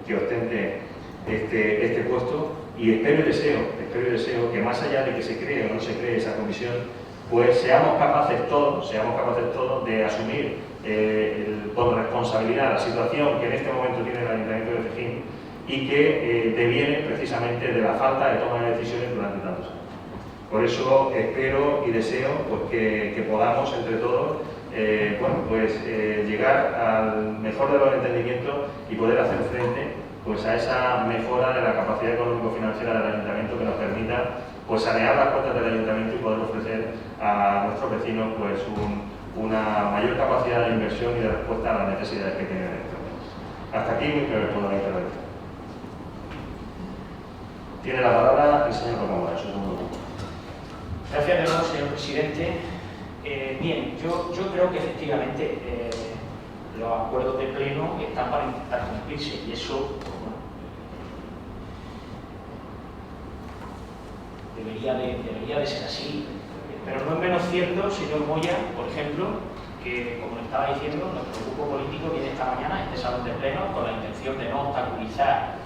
que ostente este puesto, y espero y deseo que más allá de que se cree o no se cree esa comisión, pues seamos capaces todos de asumir con responsabilidad la situación que en este momento tiene el Ayuntamiento de Fejín y que deviene precisamente de la falta de toma de decisiones durante tantos años. Por eso espero y deseo pues, que podamos entre todos llegar al mejor de los entendimientos y poder hacer frente pues, a esa mejora de la capacidad económico-financiera del Ayuntamiento que nos permita pues, sanear las cuentas del Ayuntamiento y poder ofrecer a nuestros vecinos pues, una mayor capacidad de inversión y de respuesta a las necesidades que tienen en este momento. Hasta aquí mi primer punto de la intervención. Tiene la palabra el señor Rocamora, su segundo punto. Gracias de nuevo, señor presidente. Bien, yo creo que efectivamente los acuerdos de pleno están para intentar cumplirse y eso debería de ser así. Pero no es menos cierto, señor Moya, por ejemplo, que, como le estaba diciendo, nuestro grupo político viene esta mañana a este salón de pleno con la intención de no obstaculizar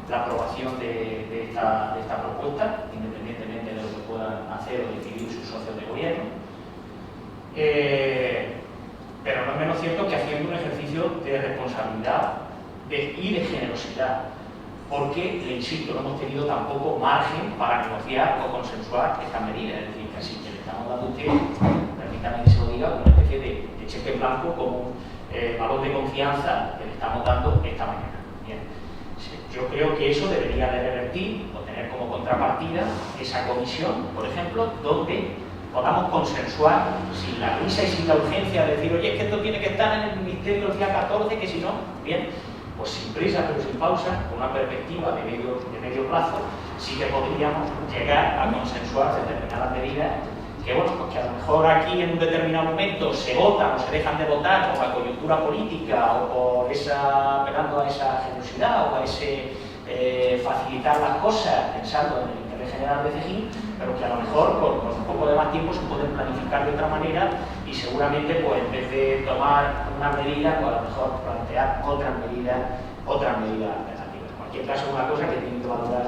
la aprobación de esta propuesta, independientemente de lo que puedan hacer o decidir sus socios de gobierno. Pero no es menos cierto que haciendo un ejercicio de responsabilidad y de generosidad, porque, le insisto, no hemos tenido tampoco margen para negociar o consensuar estas medidas. Es decir, que así que le estamos dando a usted, permítame que se lo diga, una especie de cheque en blanco como un valor de confianza que le estamos dando esta mañana. Bien. Yo creo que eso debería de revertir o tener como contrapartida esa comisión, por ejemplo, donde podamos consensuar sin la prisa y sin la urgencia de decir, oye, es que esto tiene que estar en el Ministerio el día 14, que si no, bien, pues sin prisa pero sin pausa, con una perspectiva de medio plazo, sí que podríamos llegar a consensuar determinadas medidas que, bueno, pues que a lo mejor aquí en un determinado momento se votan o se dejan de votar por la coyuntura política o por apelando a esa generosidad o a ese facilitar las cosas pensando en el interés general de Fejín, pero que a lo mejor con un poco de más tiempo se pueden planificar de otra manera y seguramente pues en vez de tomar una medida, pues a lo mejor plantear otras medidas alternativas. En cualquier caso, una cosa que tiene que valorar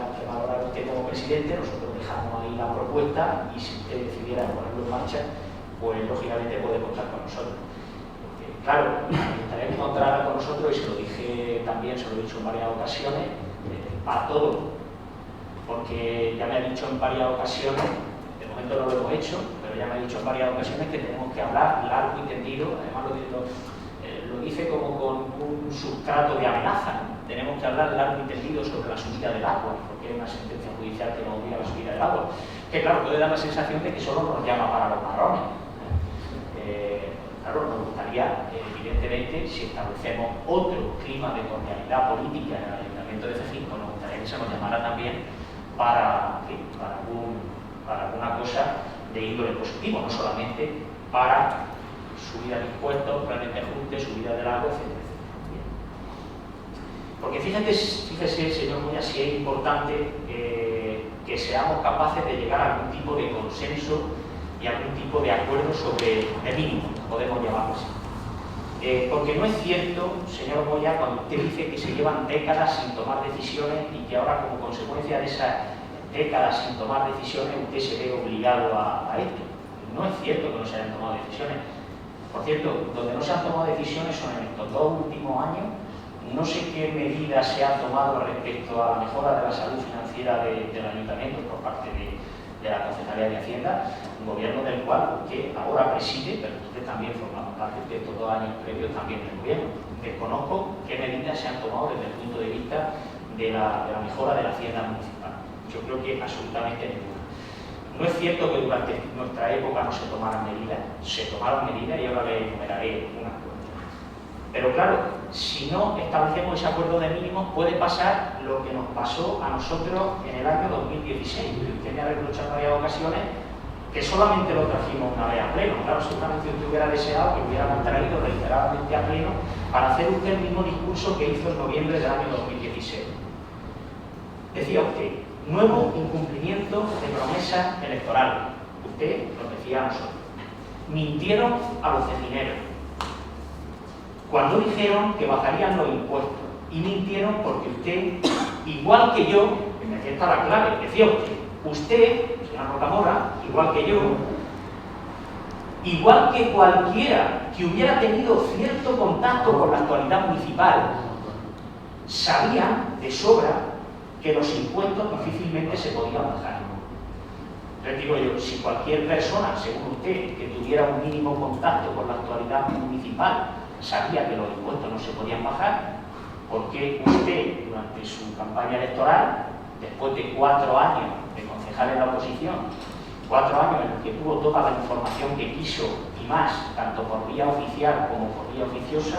usted como presidente, nosotros dejamos ahí la propuesta y si usted decidiera ponerlo en marcha, pues lógicamente puede contar con nosotros. Claro, estaría que contar con nosotros, y se lo dije también, se lo he dicho en varias ocasiones, para todo, porque ya me ha dicho en varias ocasiones, de momento no lo hemos hecho, pero ya me ha dicho en varias ocasiones que tenemos que hablar largo y tendido, además lo dice como con un sustrato de amenaza, ¿no? Tenemos que hablar largo y tendido sobre la subida del agua, porque hay una sentencia judicial que nos obliga a la subida del agua, que claro, puede dar la sensación de que solo nos llama para los marrones. Claro, nos gustaría, evidentemente, si establecemos otro clima de cordialidad política en el Ayuntamiento de Fejín, pues nos gustaría que se nos llamara también para alguna cosa de índole positivo, no solamente para subida de impuestos, planes de ajuste, subida del agua, etc. Porque fíjese, señor Moya, si es importante que seamos capaces de llegar a algún tipo de consenso y algún tipo de acuerdo sobre el mínimo, podemos llamarlo así. Porque no es cierto, señor Moya, cuando usted dice que se llevan décadas sin tomar decisiones y que ahora, como consecuencia de esas décadas sin tomar decisiones, usted se ve obligado a esto. No es cierto que no se hayan tomado decisiones. Por cierto, donde no se han tomado decisiones son en estos 2 últimos años, No sé qué medidas se han tomado respecto a la mejora de la salud financiera del Ayuntamiento por parte de la Concejalía de Hacienda, un gobierno del cual usted ahora preside, pero usted también forma parte de estos 2 años previos también del gobierno. Desconozco qué medidas se han tomado desde el punto de vista de la mejora de la Hacienda municipal. Yo creo que absolutamente ninguna. No es cierto que durante nuestra época no se tomaran medidas, se tomaron medidas y ahora le enumeraré unas cuantas. Pero claro, si no establecemos ese acuerdo de mínimos, puede pasar lo que nos pasó a nosotros en el año 2016, que usted me ha reprochado en varias ocasiones que solamente lo trajimos una vez a pleno. Claro, seguramente usted hubiera deseado que hubiéramos traído reiteradamente a pleno para hacer usted el mismo discurso que hizo en noviembre del año 2016. Decía usted, nuevo incumplimiento de promesas electorales. Usted lo decía a nosotros. Mintieron a los cecineros cuando dijeron que bajarían los impuestos, y mintieron porque usted, igual que yo, que aquí está la clave, decía usted, señora Rocamora, igual que yo, igual que cualquiera que hubiera tenido cierto contacto con la actualidad municipal, sabía de sobra que los impuestos difícilmente se podían bajar. Les digo yo, si cualquier persona, según usted, que tuviera un mínimo contacto con la actualidad municipal, sabía que los impuestos no se podían bajar, ¿por qué usted, durante su campaña electoral, después de 4 años de concejal en la oposición, 4 años en los que tuvo toda la información que quiso y más, tanto por vía oficial como por vía oficiosa,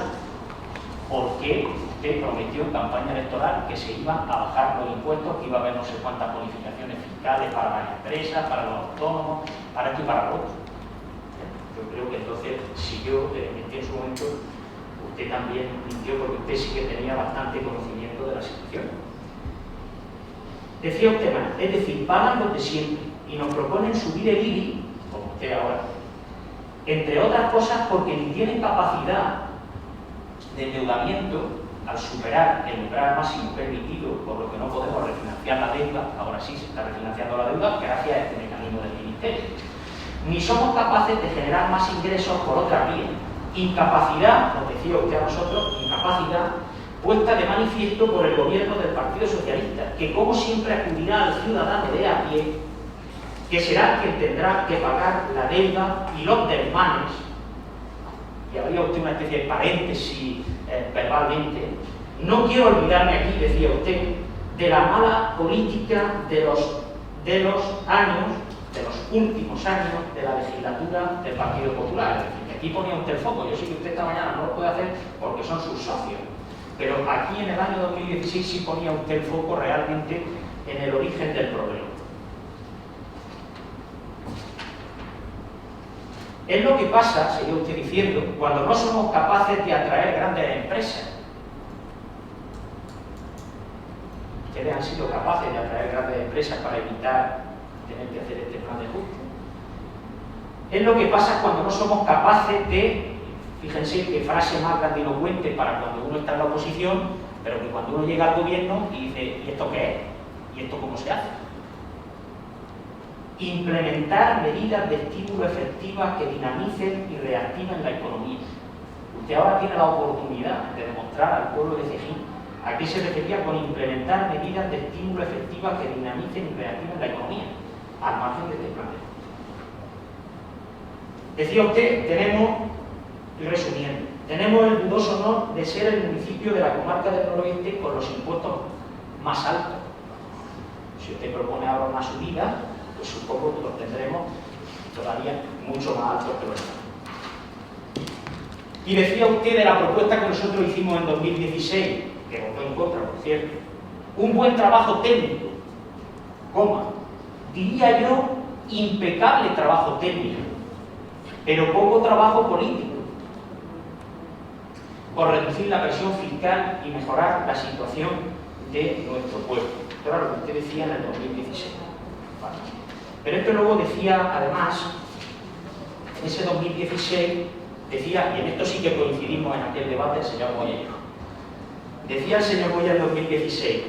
por qué usted prometió en campaña electoral que se iban a bajar los impuestos, que iba a haber no sé cuántas bonificaciones fiscales para las empresas, para los autónomos, para esto y para lo otro? Yo creo que entonces, si yo mentí en su momento, usted también mintió, porque usted sí que tenía bastante conocimiento de la situación. Decía usted más, es decir, pagan los de siempre y nos proponen subir el IBI, como usted ahora, entre otras cosas porque ni tienen capacidad de endeudamiento al superar el umbral máximo permitido, por lo que no podemos refinanciar la deuda. Ahora sí se está refinanciando la deuda gracias a este mecanismo del ministerio. Ni somos capaces de generar más ingresos por otra vía. Incapacidad, nos decía usted a nosotros, incapacidad puesta de manifiesto por el gobierno del Partido Socialista, que como siempre acudirá al ciudadano de a pie, que será quien tendrá que pagar la deuda y los desmanes. Y habría usted una especie de paréntesis verbalmente. No quiero olvidarme aquí, decía usted, de la mala política de los años, de los últimos años de la legislatura del Partido Popular. Es decir, que aquí ponía usted el foco. Yo sé que usted esta mañana no lo puede hacer porque son sus socios, pero aquí en el año 2016 sí ponía usted el foco realmente en el origen del problema. Es lo que pasa, seguía usted diciendo, cuando no somos capaces de atraer grandes empresas. Ustedes han sido capaces de atraer grandes empresas para evitar tener que hacer este plan de ajuste. Es lo que pasa cuando no somos capaces de, fíjense qué frase más grandilocuente para cuando uno está en la oposición, pero que cuando uno llega al gobierno y dice, ¿y esto qué es? ¿Y esto cómo se hace? Implementar medidas de estímulo efectivas que dinamicen y reactiven la economía. Usted ahora tiene la oportunidad de demostrar al pueblo de Cejín a qué se refería con implementar medidas de estímulo efectivas que dinamicen y reactiven la economía, al margen de este plan. Decía usted, estoy resumiendo, tenemos el dudoso honor de ser el municipio de la comarca del noroeste con los impuestos más altos. Si usted propone ahora una subida, pues supongo que los tendremos todavía mucho más altos que los demás. Y decía usted de la propuesta que nosotros hicimos en 2016, que votó en contra, por cierto, un buen trabajo técnico, diría yo, impecable trabajo técnico, pero poco trabajo político, por reducir la presión fiscal y mejorar la situación de nuestro pueblo. Esto era lo que usted decía en el 2016. Vale. Pero esto luego decía, además, en ese 2016, decía, y en esto sí que coincidimos en aquel debate, el señor Moya y yo. Decía el señor Moya en 2016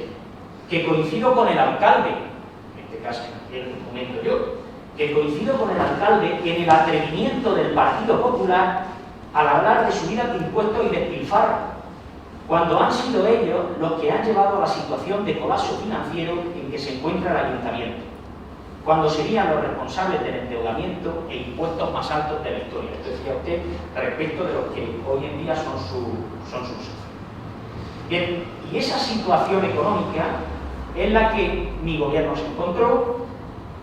que coincido con el alcalde, en este caso en aquel momento yo, que coincido con el alcalde en el atrevimiento del Partido Popular al hablar de subidas de impuestos y despilfarro. cuando han sido ellos los que han llevado a la situación de colapso financiero en que se encuentra el ayuntamiento, cuando serían los responsables del endeudamiento e impuestos más altos de la historia. Esto decía usted respecto de los que hoy en día son sus hijos. Bien, y esa situación económica es la que mi gobierno se encontró,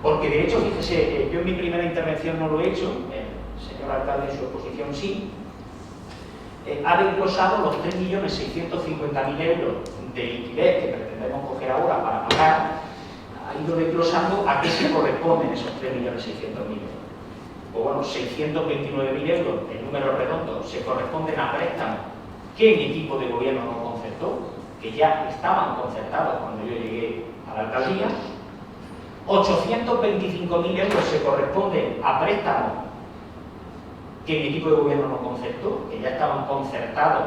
porque de hecho, fíjese, yo en mi primera intervención no lo he hecho, el señor alcalde en su exposición sí, ha desglosado los 3.650.000 euros de liquidez que pretendemos coger ahora para pagar, ha ido desglosando a qué se corresponden esos 3.600.000 euros. O bueno, 629.000 euros, en números redondos, se corresponden a préstamos que mi equipo de gobierno no concertó, que ya estaban concertados cuando yo llegué a la alcaldía. 825.000 euros se corresponden a préstamos que mi equipo de gobierno no concertó, que ya estaban concertados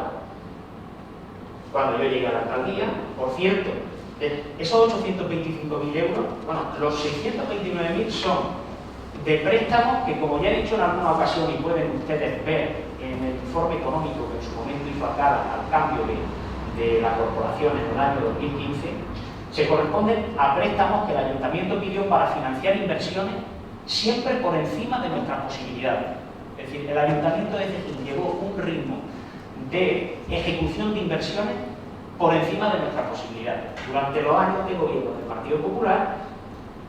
cuando yo llegué a la alcaldía. Por cierto, esos 825.000 euros, bueno, los 629.000 son de préstamos que, como ya he dicho en alguna ocasión y pueden ustedes ver en el informe económico que en su momento hizo al cambio de la corporación en el año 2015, se corresponden a préstamos que el ayuntamiento pidió para financiar inversiones siempre por encima de nuestras posibilidades. Es decir, el ayuntamiento de Cejín llevó un ritmo de ejecución de inversiones por encima de nuestras posibilidades. Durante los años de gobierno del Partido Popular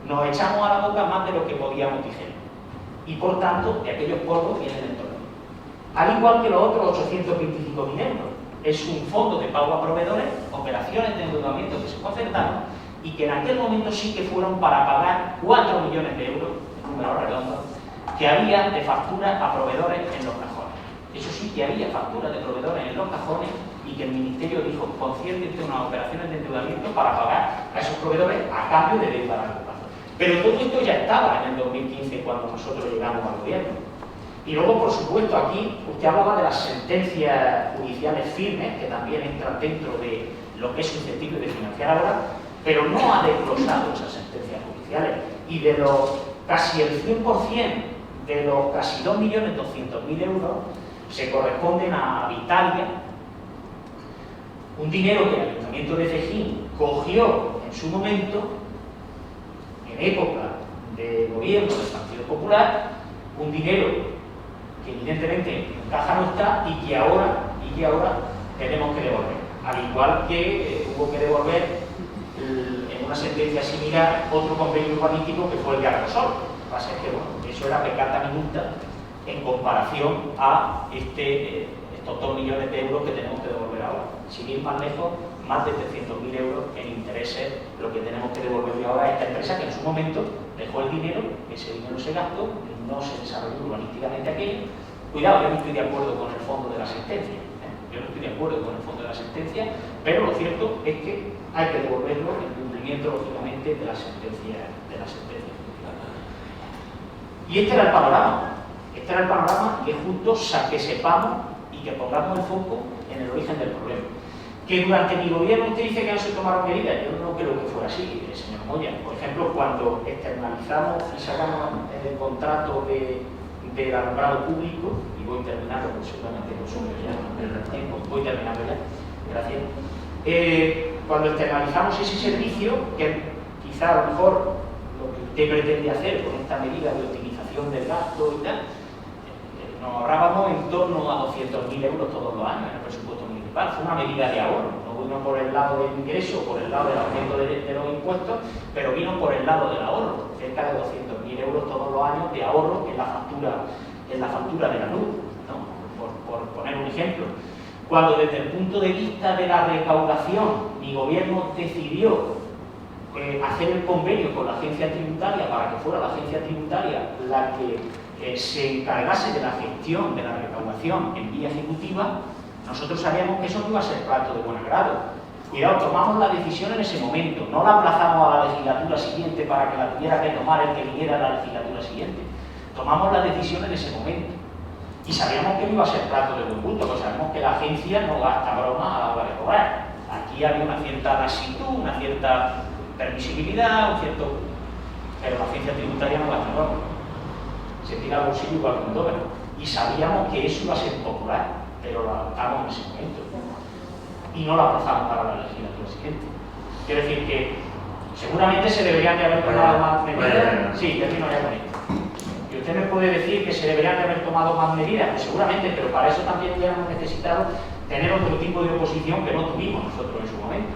nos echamos a la boca más de lo que podíamos digerir. Y por tanto, de aquellos polvos viene el entorno. Al igual que los otros 825.000 euros. Es un fondo de pago a proveedores, operaciones de endeudamiento que se concertaron y que en aquel momento sí que fueron para pagar 4 millones de euros, número redondo, que había de facturas a proveedores en los cajones. Eso sí que había facturas de proveedores en los cajones y que el Ministerio dijo, conciértense unas operaciones de endeudamiento para pagar a esos proveedores a cambio de deuda a largo plazo. Pero todo esto ya estaba en el 2015 cuando nosotros llegamos al gobierno. Y luego, por supuesto, aquí usted hablaba de las sentencias judiciales firmes, que también entran dentro de lo que es susceptible de financiar ahora, pero no ha desglosado esas sentencias judiciales. Y de los casi el 100% de los casi 2.200.000 euros se corresponden a Vitalia, un dinero que el Ayuntamiento de Cejín cogió en su momento, en época de gobierno del Partido Popular, un dinero que evidentemente en caja no está y que ahora tenemos que devolver. Al igual que hubo que devolver en una sentencia similar otro convenio urbanístico que fue el de Arcosol. Lo que pasa es que bueno, eso era peccata minuta en comparación a estos 2 millones de euros que tenemos que devolver ahora. Sin ir más lejos, más de 300.000 euros en intereses, lo que tenemos que devolverle ahora a esta empresa que en su momento dejó el dinero, ese dinero se gastó, no se desarrolló urbanísticamente aquello. Cuidado, yo no estoy de acuerdo con el fondo de la sentencia, yo no estoy de acuerdo con el fondo de la sentencia, pero lo cierto es que hay que devolverlo en cumplimiento, lógicamente, de la sentencia. Y este era el panorama que juntos que sepamos y que pongamos el foco en el origen del problema. Que durante mi gobierno usted dice que no se tomaron medidas, yo no creo que fuera así, señor Moya. Por ejemplo, cuando externalizamos y sacamos el contrato del alumbrado público, y voy terminando, porque seguramente consumo ya el tiempo, voy terminando ya, gracias. Cuando externalizamos ese servicio, que quizá a lo mejor lo que usted pretende hacer con esta medida de optimización del gasto y tal, nos ahorrábamos en torno a 200.000 euros todos los años en el presupuesto municipal. Fue una medida de ahorro, no vino por el lado del ingreso, por el lado del aumento de los impuestos, pero vino por el lado del ahorro, cerca de 200.000 euros todos los años de ahorro en la factura de la luz, ¿no? por poner un ejemplo. Cuando desde el punto de vista de la recaudación mi gobierno decidió hacer el convenio con la agencia tributaria para que fuera la agencia tributaria la que se encargase de la gestión de la recaudación en vía ejecutiva, nosotros sabíamos que eso no iba a ser plato de buen agrado. Cuidado, tomamos la decisión en ese momento, no la aplazamos a la legislatura siguiente para que la tuviera que tomar el que viniera a la legislatura siguiente. Tomamos la decisión en ese momento y sabíamos que no iba a ser plato de buen gusto, porque sabemos que la agencia no gasta broma a la hora de cobrar. Aquí había una cierta lasitud, una cierta permisibilidad, pero la agencia tributaria no gasta broma. Se tira al bolsillo igual que un dólar. Y sabíamos que eso iba a ser popular, pero lo adoptamos en ese momento. y no lo aplazamos para la legislatura siguiente. Quiero decir que seguramente se deberían de haber tomado más medidas. Sí, termino ya con esto. Y usted me puede decir que se deberían de haber tomado más medidas, pues seguramente, pero para eso también hubiéramos necesitado tener otro tipo de oposición que no tuvimos nosotros en su momento.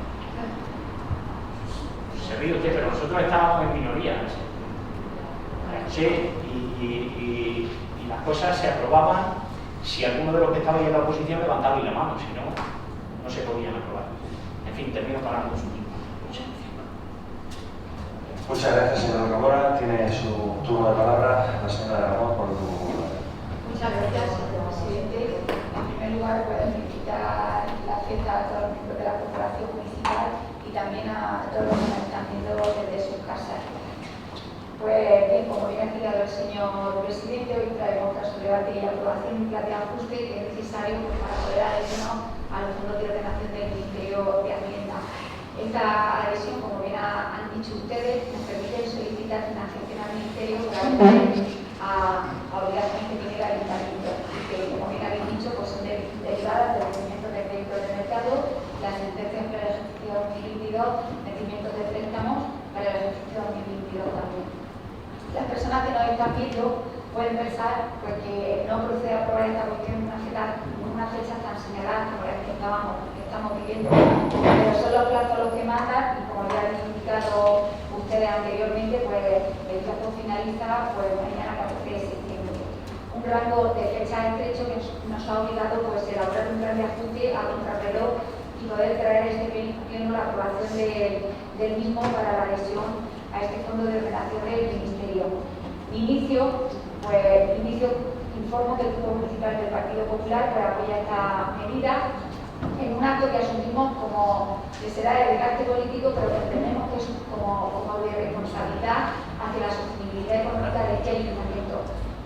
Se ríe usted, pero nosotros estábamos en minoría. Sí, y las cosas se aprobaban si alguno de los que estaba ahí en la oposición levantaba la mano, si no, no se podían aprobar. En fin, termino parando su tiempo. Muchas gracias, señor Gamora. Tiene su turno de palabra la señora Ramón por el turno popular. Muchas gracias, señor presidente. En primer lugar, puedo felicitar la fiesta a todos los miembros de la corporación municipal y también a todos los que están viendo desde sus casas. Pues bien, como bien ha explicado el señor presidente, hoy traemos tras su debate y aprobación un plan de ajuste que es necesario para poder adherirnos a los fondos de ordenación del Ministerio de Hacienda. Esta adhesión, como bien han dicho ustedes, nos permite solicitar financiación al Ministerio para atender a obligaciones que tiene el Ayuntamiento, que, como bien habéis dicho, pues son derivadas del vencimiento de créditos de mercado, las sentencias para el ejercicio 2022, vencimientos de préstamos para el ejercicio 2022 también. Las personas que nos están viendo pueden pensar pues, que no procede a aprobar esta cuestión en una fecha tan señalada como la que estamos viviendo, pero son los plazos los que mandan y como ya han indicado ustedes anteriormente, pues el plazo finaliza pues, mañana 14 de septiembre. Un rango de fecha estrecho que nos ha obligado pues, a elaborar un plan de ajuste a contrarreloj y poder traer este pleno la aprobación del mismo para la adhesión a este fondo de ordenación del Ministerio. Informo que el Grupo Municipal del Partido Popular pues, apoya esta medida en un acto que asumimos como que será de desgaste político, pero que entendemos que es como de responsabilidad hacia la sostenibilidad económica de este ayuntamiento.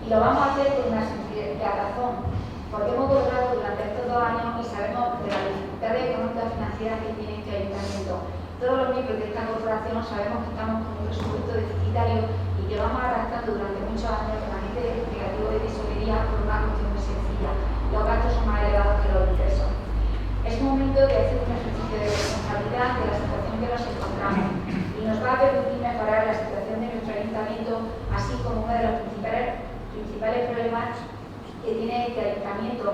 Y lo vamos a hacer por una sencilla razón, porque hemos gobernado durante estos 2 años y sabemos de las dificultades económicas financieras que tiene este ayuntamiento. Todos los miembros de esta corporación sabemos que estamos con un presupuesto deficitario y que vamos arrastrando durante muchos años con agentes negativos de tesorería por una cuestión muy sencilla. Los gastos son más elevados que los ingresos. Es un momento de hacer un ejercicio de responsabilidad de la situación que nos encontramos y nos va a permitir mejorar la situación de nuestro ayuntamiento, así como uno de los principales problemas que tiene este ayuntamiento,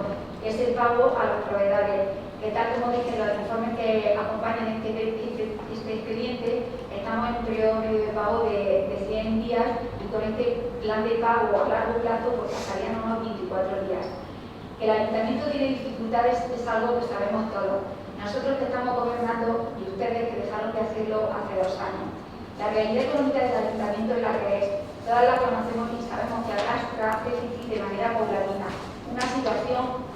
que es el pago a los proveedores. Que tal como dicen los informes que acompañan este expediente, estamos en un periodo medio de pago de 100 días y con este plan de pago a largo plazo pues pasarían unos 24 días. Que el ayuntamiento tiene dificultades es algo que sabemos todos. Nosotros que estamos gobernando y ustedes que dejaron de hacerlo hace 2 años. La realidad económica del ayuntamiento es la que es. Todas la conocemos y sabemos que arrastra déficit de manera paulatina. Una situación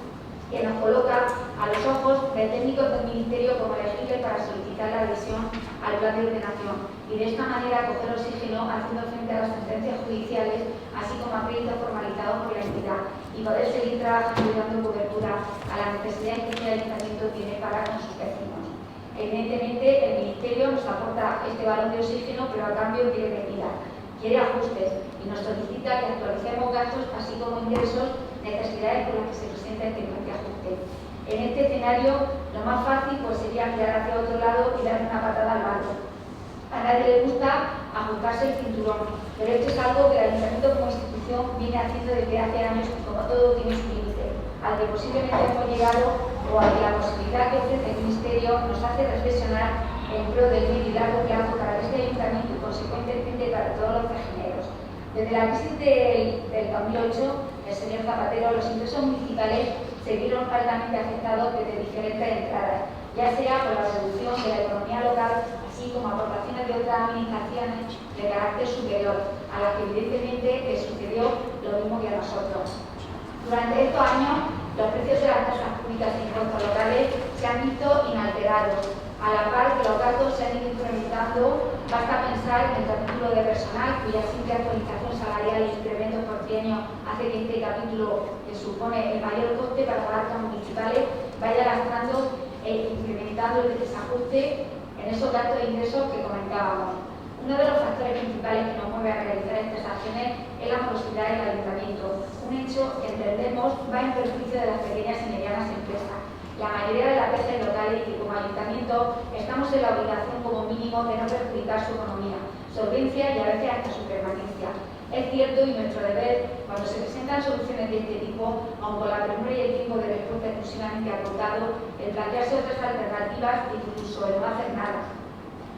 que nos coloca a los ojos de técnicos del Ministerio como elegibles para solicitar la adhesión al plan de ordenación y de esta manera coger oxígeno haciendo frente a las sentencias judiciales, así como a créditos formalizados por la entidad y poder seguir trabajando y dando cobertura a las necesidades que este ayuntamiento tiene para con sus vecinos. Evidentemente, el Ministerio nos aporta este balón de oxígeno, pero a cambio quiere medidas, quiere ajustes y nos solicita que actualicemos gastos, así como ingresos, necesidades por las que se presenta este plan de ajuste. En este escenario, lo más fácil pues, sería mirar hacia otro lado y darle una patada al barco. A nadie le gusta ajustarse el cinturón, pero esto es algo que el Ayuntamiento como institución viene haciendo desde hace años y como todo tiene su límite, al que posiblemente hemos llegado o a que la posibilidad que ofrece el Ministerio nos hace reflexionar en pro del medio y largo plazo para este Ayuntamiento y consecuentemente para todos los regineros. Desde la crisis del 2008, el señor Zapatero, los ingresos municipales se vieron altamente afectados desde diferentes entradas, ya sea por la reducción de la economía local, así como aportaciones de otras administraciones de carácter superior, a las que evidentemente les sucedió lo mismo que a nosotros. Durante estos años, los precios de las tasas públicas e impuestos locales se han visto inalterados. A la par que los gastos se han ido incrementando, basta pensar en el capítulo de personal, cuya simple actualización salarial y incrementos por trienio hace que este capítulo, que supone el mayor coste para las arcas municipales, vaya lastrando e incrementando el desajuste en esos gastos de ingresos que comentábamos. Uno de los factores principales que nos mueve a realizar estas acciones es la morosidad del ayuntamiento, un hecho que entendemos va en perjuicio de las pequeñas y medianas empresas. La mayoría de las veces locales ley que como ayuntamiento estamos en la obligación como mínimo de no perjudicar su economía, solvencia y a veces hasta su permanencia. Es cierto y nuestro deber, cuando se presentan soluciones de este tipo, aun con la premura y el tiempo de respuesta exclusivamente acotado, el plantearse otras alternativas e incluso el no hacer nada.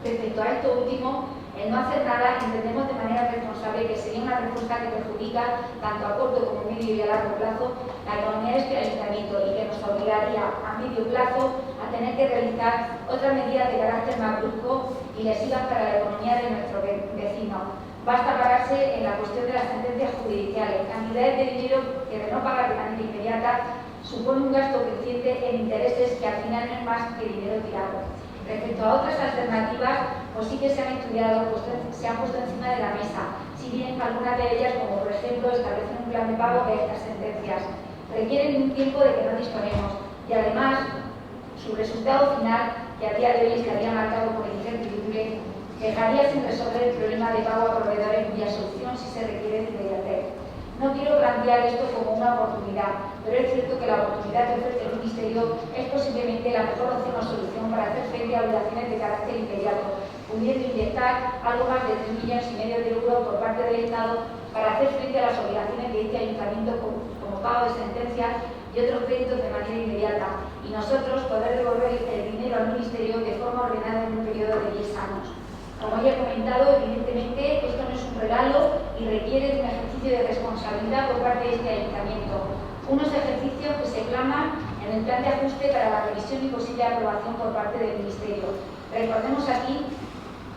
Respecto a esto último, el no hacer nada entendemos de manera responsable que sería una respuesta que perjudica tanto a corto como medio y a largo plazo la economía de este ayuntamiento y que nos obligaría a medio plazo a tener que realizar otras medidas de carácter más brusco y lesivas para la economía de nuestro vecino. Basta pararse en la cuestión de las sentencias judiciales, cantidades de dinero que de no pagar de manera inmediata supone un gasto creciente en intereses que al final no es más que dinero tirado. Respecto a otras alternativas, pues sí que se han estudiado, se han puesto encima de la mesa, si bien algunas de ellas, como por ejemplo establecer un plan de pago de estas sentencias, requieren un tiempo de que no disponemos y además su resultado final, que a día de hoy estaría marcado por incertidumbre, dejaría sin resolver el problema de pago a proveedores cuya solución sí se requiere de inmediatez. No quiero plantear esto como una oportunidad, pero es cierto que la oportunidad que ofrece el Ministerio es posiblemente la mejor opción o solución para hacer frente a obligaciones de carácter inmediato, pudiendo inyectar algo más de 3,5 millones de euros por parte del Estado para hacer frente a las obligaciones de este ayuntamiento como pago de sentencias y otros créditos de manera inmediata, y nosotros poder devolver el dinero al Ministerio de forma ordenada en un periodo de 10 años. Como ya he comentado, evidentemente esto no es un regalo y requiere de un ejercicio de responsabilidad por parte de este ayuntamiento. Unos ejercicios que se claman en el plan de ajuste para la revisión y posible aprobación por parte del Ministerio. Recordemos aquí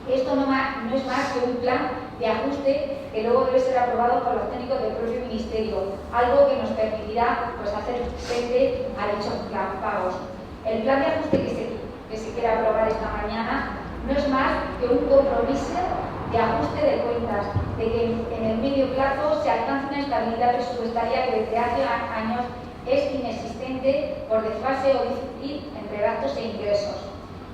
que esto no es más que un plan de ajuste que luego debe ser aprobado por los técnicos del propio Ministerio, algo que nos permitirá pues, hacer frente a dichos pagos. El plan de ajuste que se quiere aprobar esta mañana no es más que un compromiso de ajuste de cuentas, de que en el medio plazo se alcance una estabilidad presupuestaria que desde hace años es inexistente por desfase o déficit entre gastos e ingresos.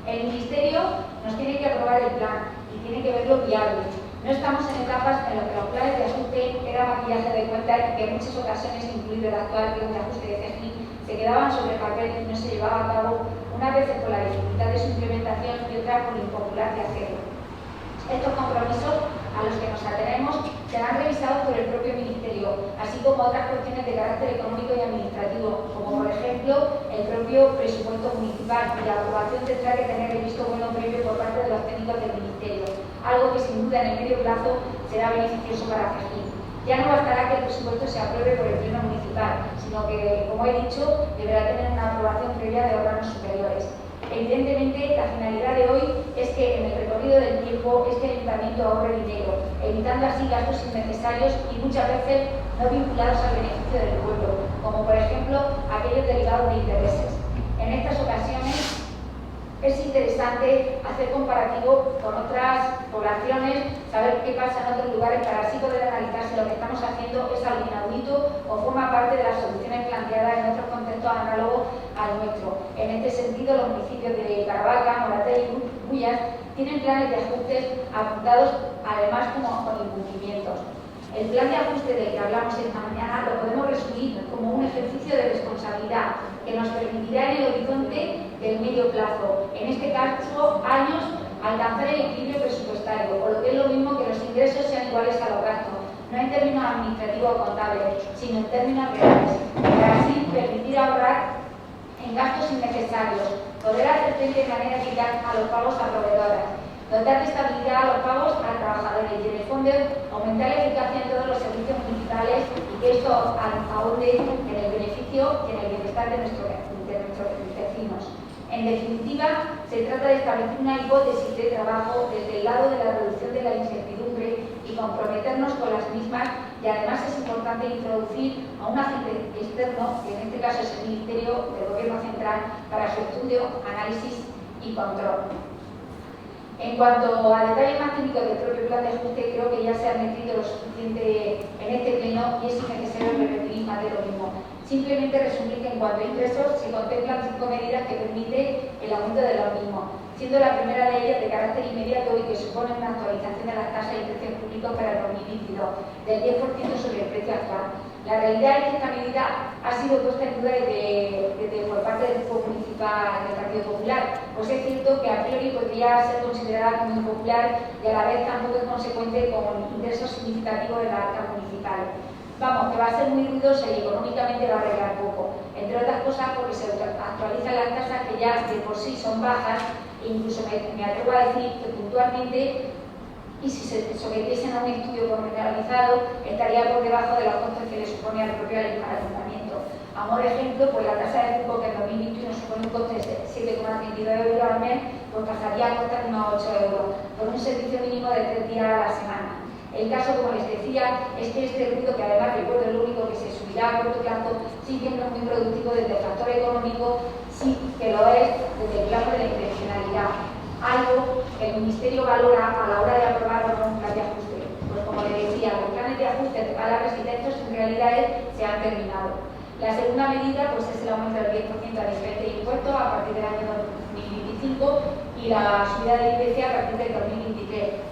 El Ministerio nos tiene que aprobar el plan y tiene que verlo viable. No estamos en etapas en las que los planes de ajuste eran maquillaje de cuentas y que en muchas ocasiones, incluido el actual plan de ajuste de CEGI, se quedaban sobre papel y no se llevaba a cabo, unas veces por la dificultad de su implementación y otras por lo impopular de hacerlo. Estos compromisos a los que nos atenemos serán revisados por el propio Ministerio, así como otras cuestiones de carácter económico y administrativo, como por ejemplo el propio presupuesto municipal, cuya aprobación tendrá que tener el visto bueno previo por parte de los técnicos del Ministerio, algo que sin duda en el medio plazo será beneficioso para CEGI. Ya no bastará que el presupuesto se apruebe por el Pleno Municipal, sino que, como he dicho, deberá tener una aprobación previa de órganos superiores. Evidentemente, la finalidad de hoy es que en el recorrido del tiempo este ayuntamiento ahorre dinero, evitando así gastos innecesarios y muchas veces no vinculados al beneficio del pueblo, como por ejemplo aquellos derivados de intereses. En estas ocasiones es interesante hacer comparativo con otras poblaciones, saber qué pasa en otros lugares para así poder analizar si lo que estamos haciendo es algo inaudito o forma parte de las soluciones planteadas en otros contextos análogos al nuestro. En este sentido, los municipios de Caravaca, Moratel y Bullas tienen planes de ajustes apuntados además con incumplimientos. El plan de ajuste del que hablamos esta mañana lo podemos resumir como un ejercicio de responsabilidad que nos permitirá en el horizonte del medio plazo, en este caso años, alcanzar el equilibrio presupuestario, o lo que es lo mismo que los ingresos sean iguales a los gastos, no en términos administrativos o contables, sino en términos reales, para así permitir ahorrar en gastos innecesarios, poder hacer frente de manera eficaz a los pagos a proveedoras, dotar de estabilidad a los pagos a trabajadores y, en el fondo, aumentar la eficacia en todos los servicios municipales y que esto ahonde en el beneficio y en el bienestar de nuestros vecinos. En definitiva, se trata de establecer una hipótesis de trabajo desde el lado de la reducción de la incertidumbre y comprometernos con las mismas, y además es importante introducir a un agente externo, que en este caso es el Ministerio del Gobierno Central, para su estudio, análisis y control. En cuanto a detalles más técnicos del propio plan de ajuste, creo que ya se han metido lo suficiente en este pleno y es innecesario repetir más de lo mismo. Simplemente resumir que en cuanto a ingresos se contemplan 5 medidas que permiten el aumento de los mismos, siendo la primera de ellas de carácter inmediato y que supone una actualización de las tasas y precios públicos para el 2022 del 10% sobre el precio actual. La realidad es que esta medida ha sido puesta en duda por parte del grupo municipal iniciativa del Partido Popular. Pues es cierto que a priori podría ser considerada como impopular y a la vez tampoco es consecuente con ingresos significativos de la arca municipal. Vamos, que va a ser muy ruidosa y económicamente va a arreglar poco, entre otras cosas porque se actualizan las tasas que ya de por sí son bajas, e incluso me atrevo a decir que puntualmente, y si se sometiesen a un estudio pormenorizado, estaría por debajo de los costes que le supone al propio ayuntamiento. A modo de ejemplo, pues la tasa de cupo que en 2021 supone un coste de 7,32 € al mes, pues pasaría a costar unos 8 € por un servicio mínimo de 3 días a la semana. El caso, como les decía, es que este ruido, que además recuerdo es lo único que se subirá a corto plazo, sí siendo muy productivo desde el factor económico, sí que lo es desde el plano de la intencionalidad, algo que el Ministerio valora a la hora de aprobar o no un plan de ajuste. Pues como les decía, los planes de ajuste de cada residente en realidad se han terminado. La segunda medida pues, es el aumento del 10% a diferentes impuestos a partir del año 2025 y la subida del IPC a partir del 2023.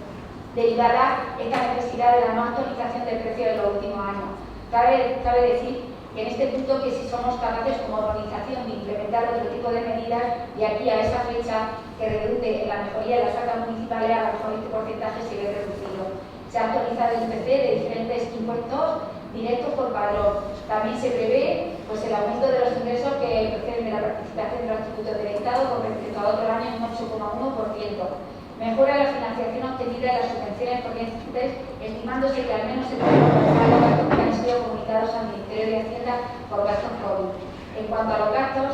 Derivada esta necesidad de la no actualización del precio de los últimos años. Cabe decir que en este punto que si somos capaces como organización de implementar otro tipo de medidas, de aquí a esa fecha que redunde en la mejoría de las arcas municipales, a lo mejor este porcentaje se ve reducido. Se ha actualizado el IPC de diferentes impuestos directos por padrón. También se prevé pues, el aumento de los ingresos que proceden de la participación de los tributos del Estado con respecto a otro año en un 8,1%. Mejora la financiación obtenida de las subvenciones corrientes, estimándose que al menos se pueden compensar los gastos que han sido comunicados al Ministerio de Hacienda por gastos COVID. En cuanto a los gastos,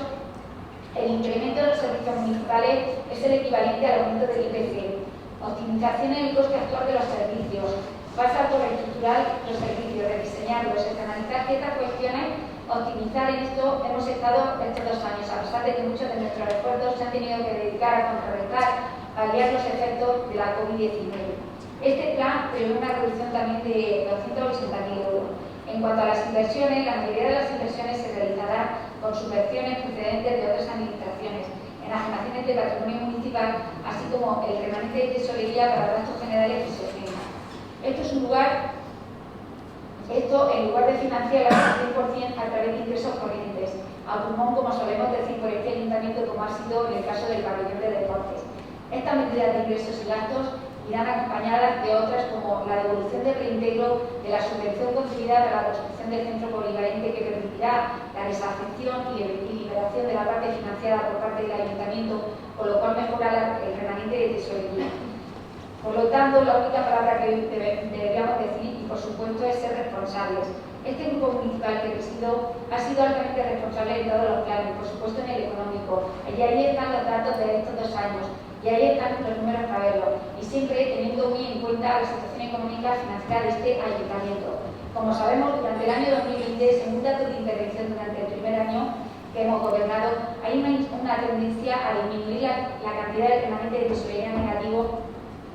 el incremento de los servicios municipales es el equivalente al aumento del IPC. Optimización en el coste actual de los servicios. Pasa por reestructurar los servicios, rediseñarlos, externalizar ciertas cuestiones, optimizar en esto hemos estado estos 2 años, a pesar de que muchos de nuestros esfuerzos se han tenido que dedicar a contrarrestar, paliar los efectos de la COVID-19. Este plan prevé una reducción también de 280.000 €. En cuanto a las inversiones, la mayoría de las inversiones se realizará con subvenciones procedentes de otras administraciones, enajenaciones de patrimonio municipal, así como el remanente de tesorería para gastos generales que se obtengan. Esto en lugar de financiar al 100% a través de ingresos corrientes, al pulmón, como solemos decir por este ayuntamiento, como ha sido en el caso del pabellón de deportes. Estas medidas de ingresos y gastos irán acompañadas de otras como la devolución del reintegro de la subvención concedida para la construcción del centro polivalente que permitirá la desafección y liberación de la parte financiada por parte del ayuntamiento, con lo cual mejorará el remanente de tesorería. Por lo tanto, la única palabra que deberíamos decir, y por supuesto, es ser responsables. Este grupo municipal que presido ha sido altamente responsable en todos los planes, por supuesto en el económico. Y ahí están los datos de estos 2 años. Y ahí están los números para verlo, y siempre teniendo muy en cuenta la situación económica y financiera de este ayuntamiento. Como sabemos, durante el año 2020, según datos de intervención durante el primer año que hemos gobernado, hay una tendencia a disminuir la cantidad de remanente de tesorería negativo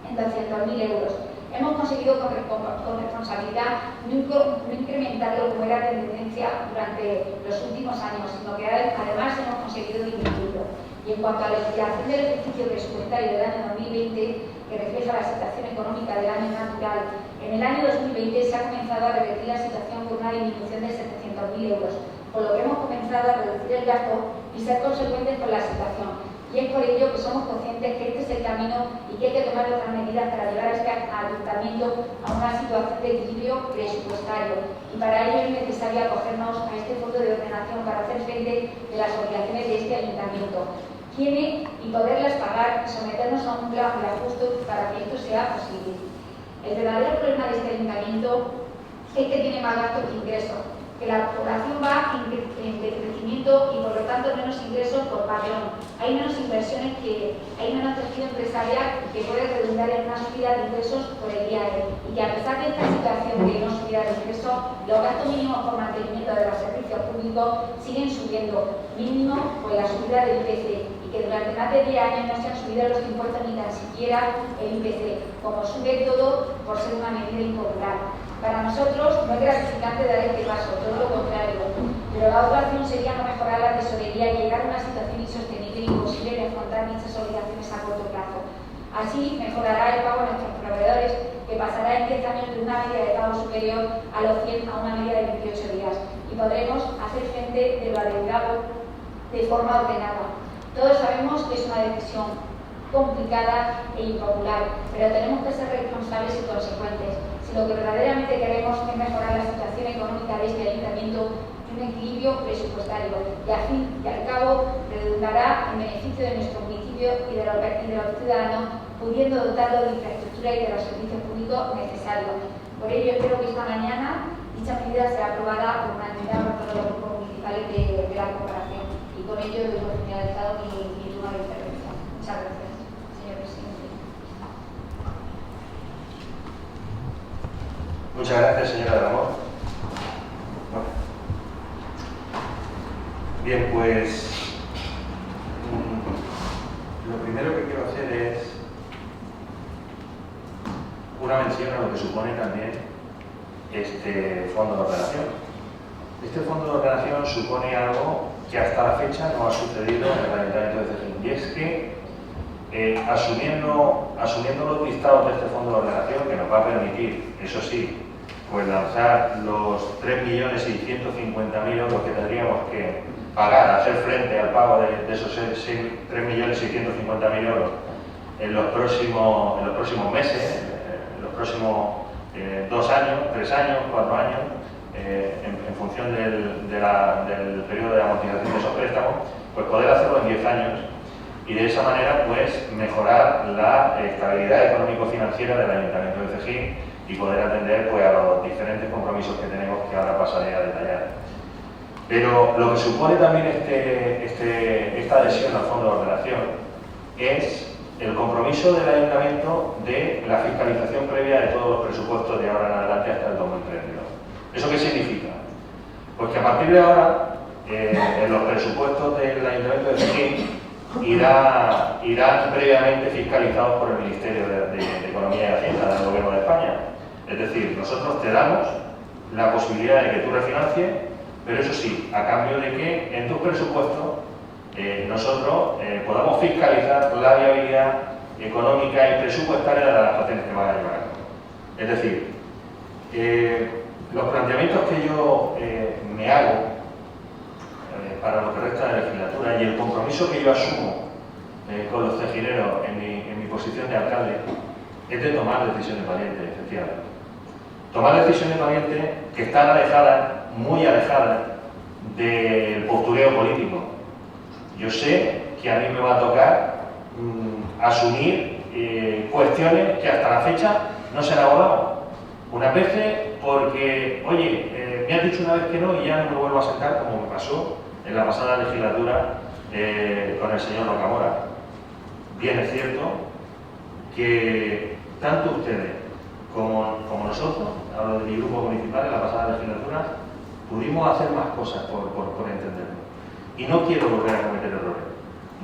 en 200.000 €. Hemos conseguido con responsabilidad no incrementarlo como era tendencia durante los últimos años, sino que además hemos conseguido disminuirlo. Y en cuanto a la liquidación del ejercicio presupuestario del año 2020, que refleja la situación económica del año natural, en el año 2020 se ha comenzado a revertir la situación con una disminución de 700.000 €, por lo que hemos comenzado a reducir el gasto y ser consecuentes con la situación. Y es por ello que somos conscientes que este es el camino y que hay que tomar otras medidas para llevar a este ayuntamiento a una situación de equilibrio presupuestario. Y para ello es necesario acogernos a este fondo de ordenación para hacer frente de las obligaciones de este ayuntamiento. Tiene y poderlas pagar y someternos a un plan de ajuste para que esto sea posible. El verdadero problema de este ayuntamiento es que tiene más gastos que ingresos, que la población va en decrecimiento y por lo tanto menos ingresos por padrón. Hay menos inversiones, hay menos tejido empresarial que puede redundar en una subida de ingresos por el IAE, y que a pesar de esta situación de no subida de ingresos, los gastos mínimos por mantenimiento de los servicios públicos siguen subiendo, mínimo por la subida del IPC, y que durante más de 10 años no se han subido los impuestos ni tan siquiera el IPC, como sube todo por ser una medida impopular. Para nosotros no es gratificante dar este paso, todo lo contrario, pero la otra opción sería no mejorar la tesorería y llegar a una situación insostenible e imposible de afrontar dichas obligaciones a corto plazo. Así mejorará el pago a nuestros proveedores, que pasará en 10 años de una media de pago superior a los 100 a una media de 28 días, y podremos hacer frente de lo adeudado de forma ordenada. Todos sabemos que es una decisión complicada e impopular, pero tenemos que ser responsables y consecuentes. Si lo que verdaderamente queremos es mejorar la situación económica de este ayuntamiento, un equilibrio presupuestario y al fin y al cabo redundará en beneficio de nuestro municipio y de los ciudadanos, pudiendo dotarlo de infraestructura y de los servicios públicos necesarios. Por ello espero que esta mañana dicha medida sea aprobada por unanimidad por todos los grupos municipales de la corporación, y con ello doy por finalizado mi turno de intervención. Muchas gracias, señor presidente. Muchas gracias, señora del Amor. Bien, pues lo primero que quiero hacer es una mención a lo que supone también este fondo de ordenación. Este fondo de ordenación supone algo que hasta la fecha no ha sucedido en el Ayuntamiento de Cejín, y es que asumiendo los listados de este fondo de ordenación, que nos va a permitir, eso sí, pues lanzar los 3.650.000 euros que tendríamos que pagar, hacer frente al pago de esos 3.650.000 euros en los próximos meses, en los próximos 2 años, 3 años, 4 años, en función del periodo de amortización de esos préstamos, pues poder hacerlo en 10 años y de esa manera pues mejorar la estabilidad económico-financiera del Ayuntamiento de Cejín y poder atender pues a los diferentes compromisos que tenemos, que ahora pasaré a detallar. Pero lo que supone también esta adhesión al fondo de ordenación es el compromiso del Ayuntamiento de la fiscalización previa de todos los presupuestos de ahora en adelante hasta el 2032. ¿Eso qué significa? Pues que a partir de ahora, en los presupuestos del Ayuntamiento de Cejín irán previamente fiscalizados por el Ministerio de Economía y Hacienda del Gobierno de España. Es decir, nosotros te damos la posibilidad de que tú refinancies, pero eso sí, a cambio de que en tus presupuestos nosotros podamos fiscalizar la viabilidad económica y presupuestaria de las actuaciones que van a llevar a cabo. Es decir, los planteamientos que yo me hago para lo que resta de la legislatura y el compromiso que yo asumo con los cejineros en mi posición de alcalde es de tomar decisiones valientes, efectivamente. Tomar decisiones valientes que están alejadas, muy alejadas del postureo político. Yo sé que a mí me va a tocar asumir cuestiones que hasta la fecha no se han abordado. Unas veces porque, oye, me has dicho una vez que no y ya no me vuelvo a sentar, como me pasó en la pasada legislatura con el señor Rocamora. Bien es cierto que tanto ustedes como nosotros, hablo de mi grupo municipal en la pasada legislatura, pudimos hacer más cosas por entenderlo. Y no quiero volver a cometer errores.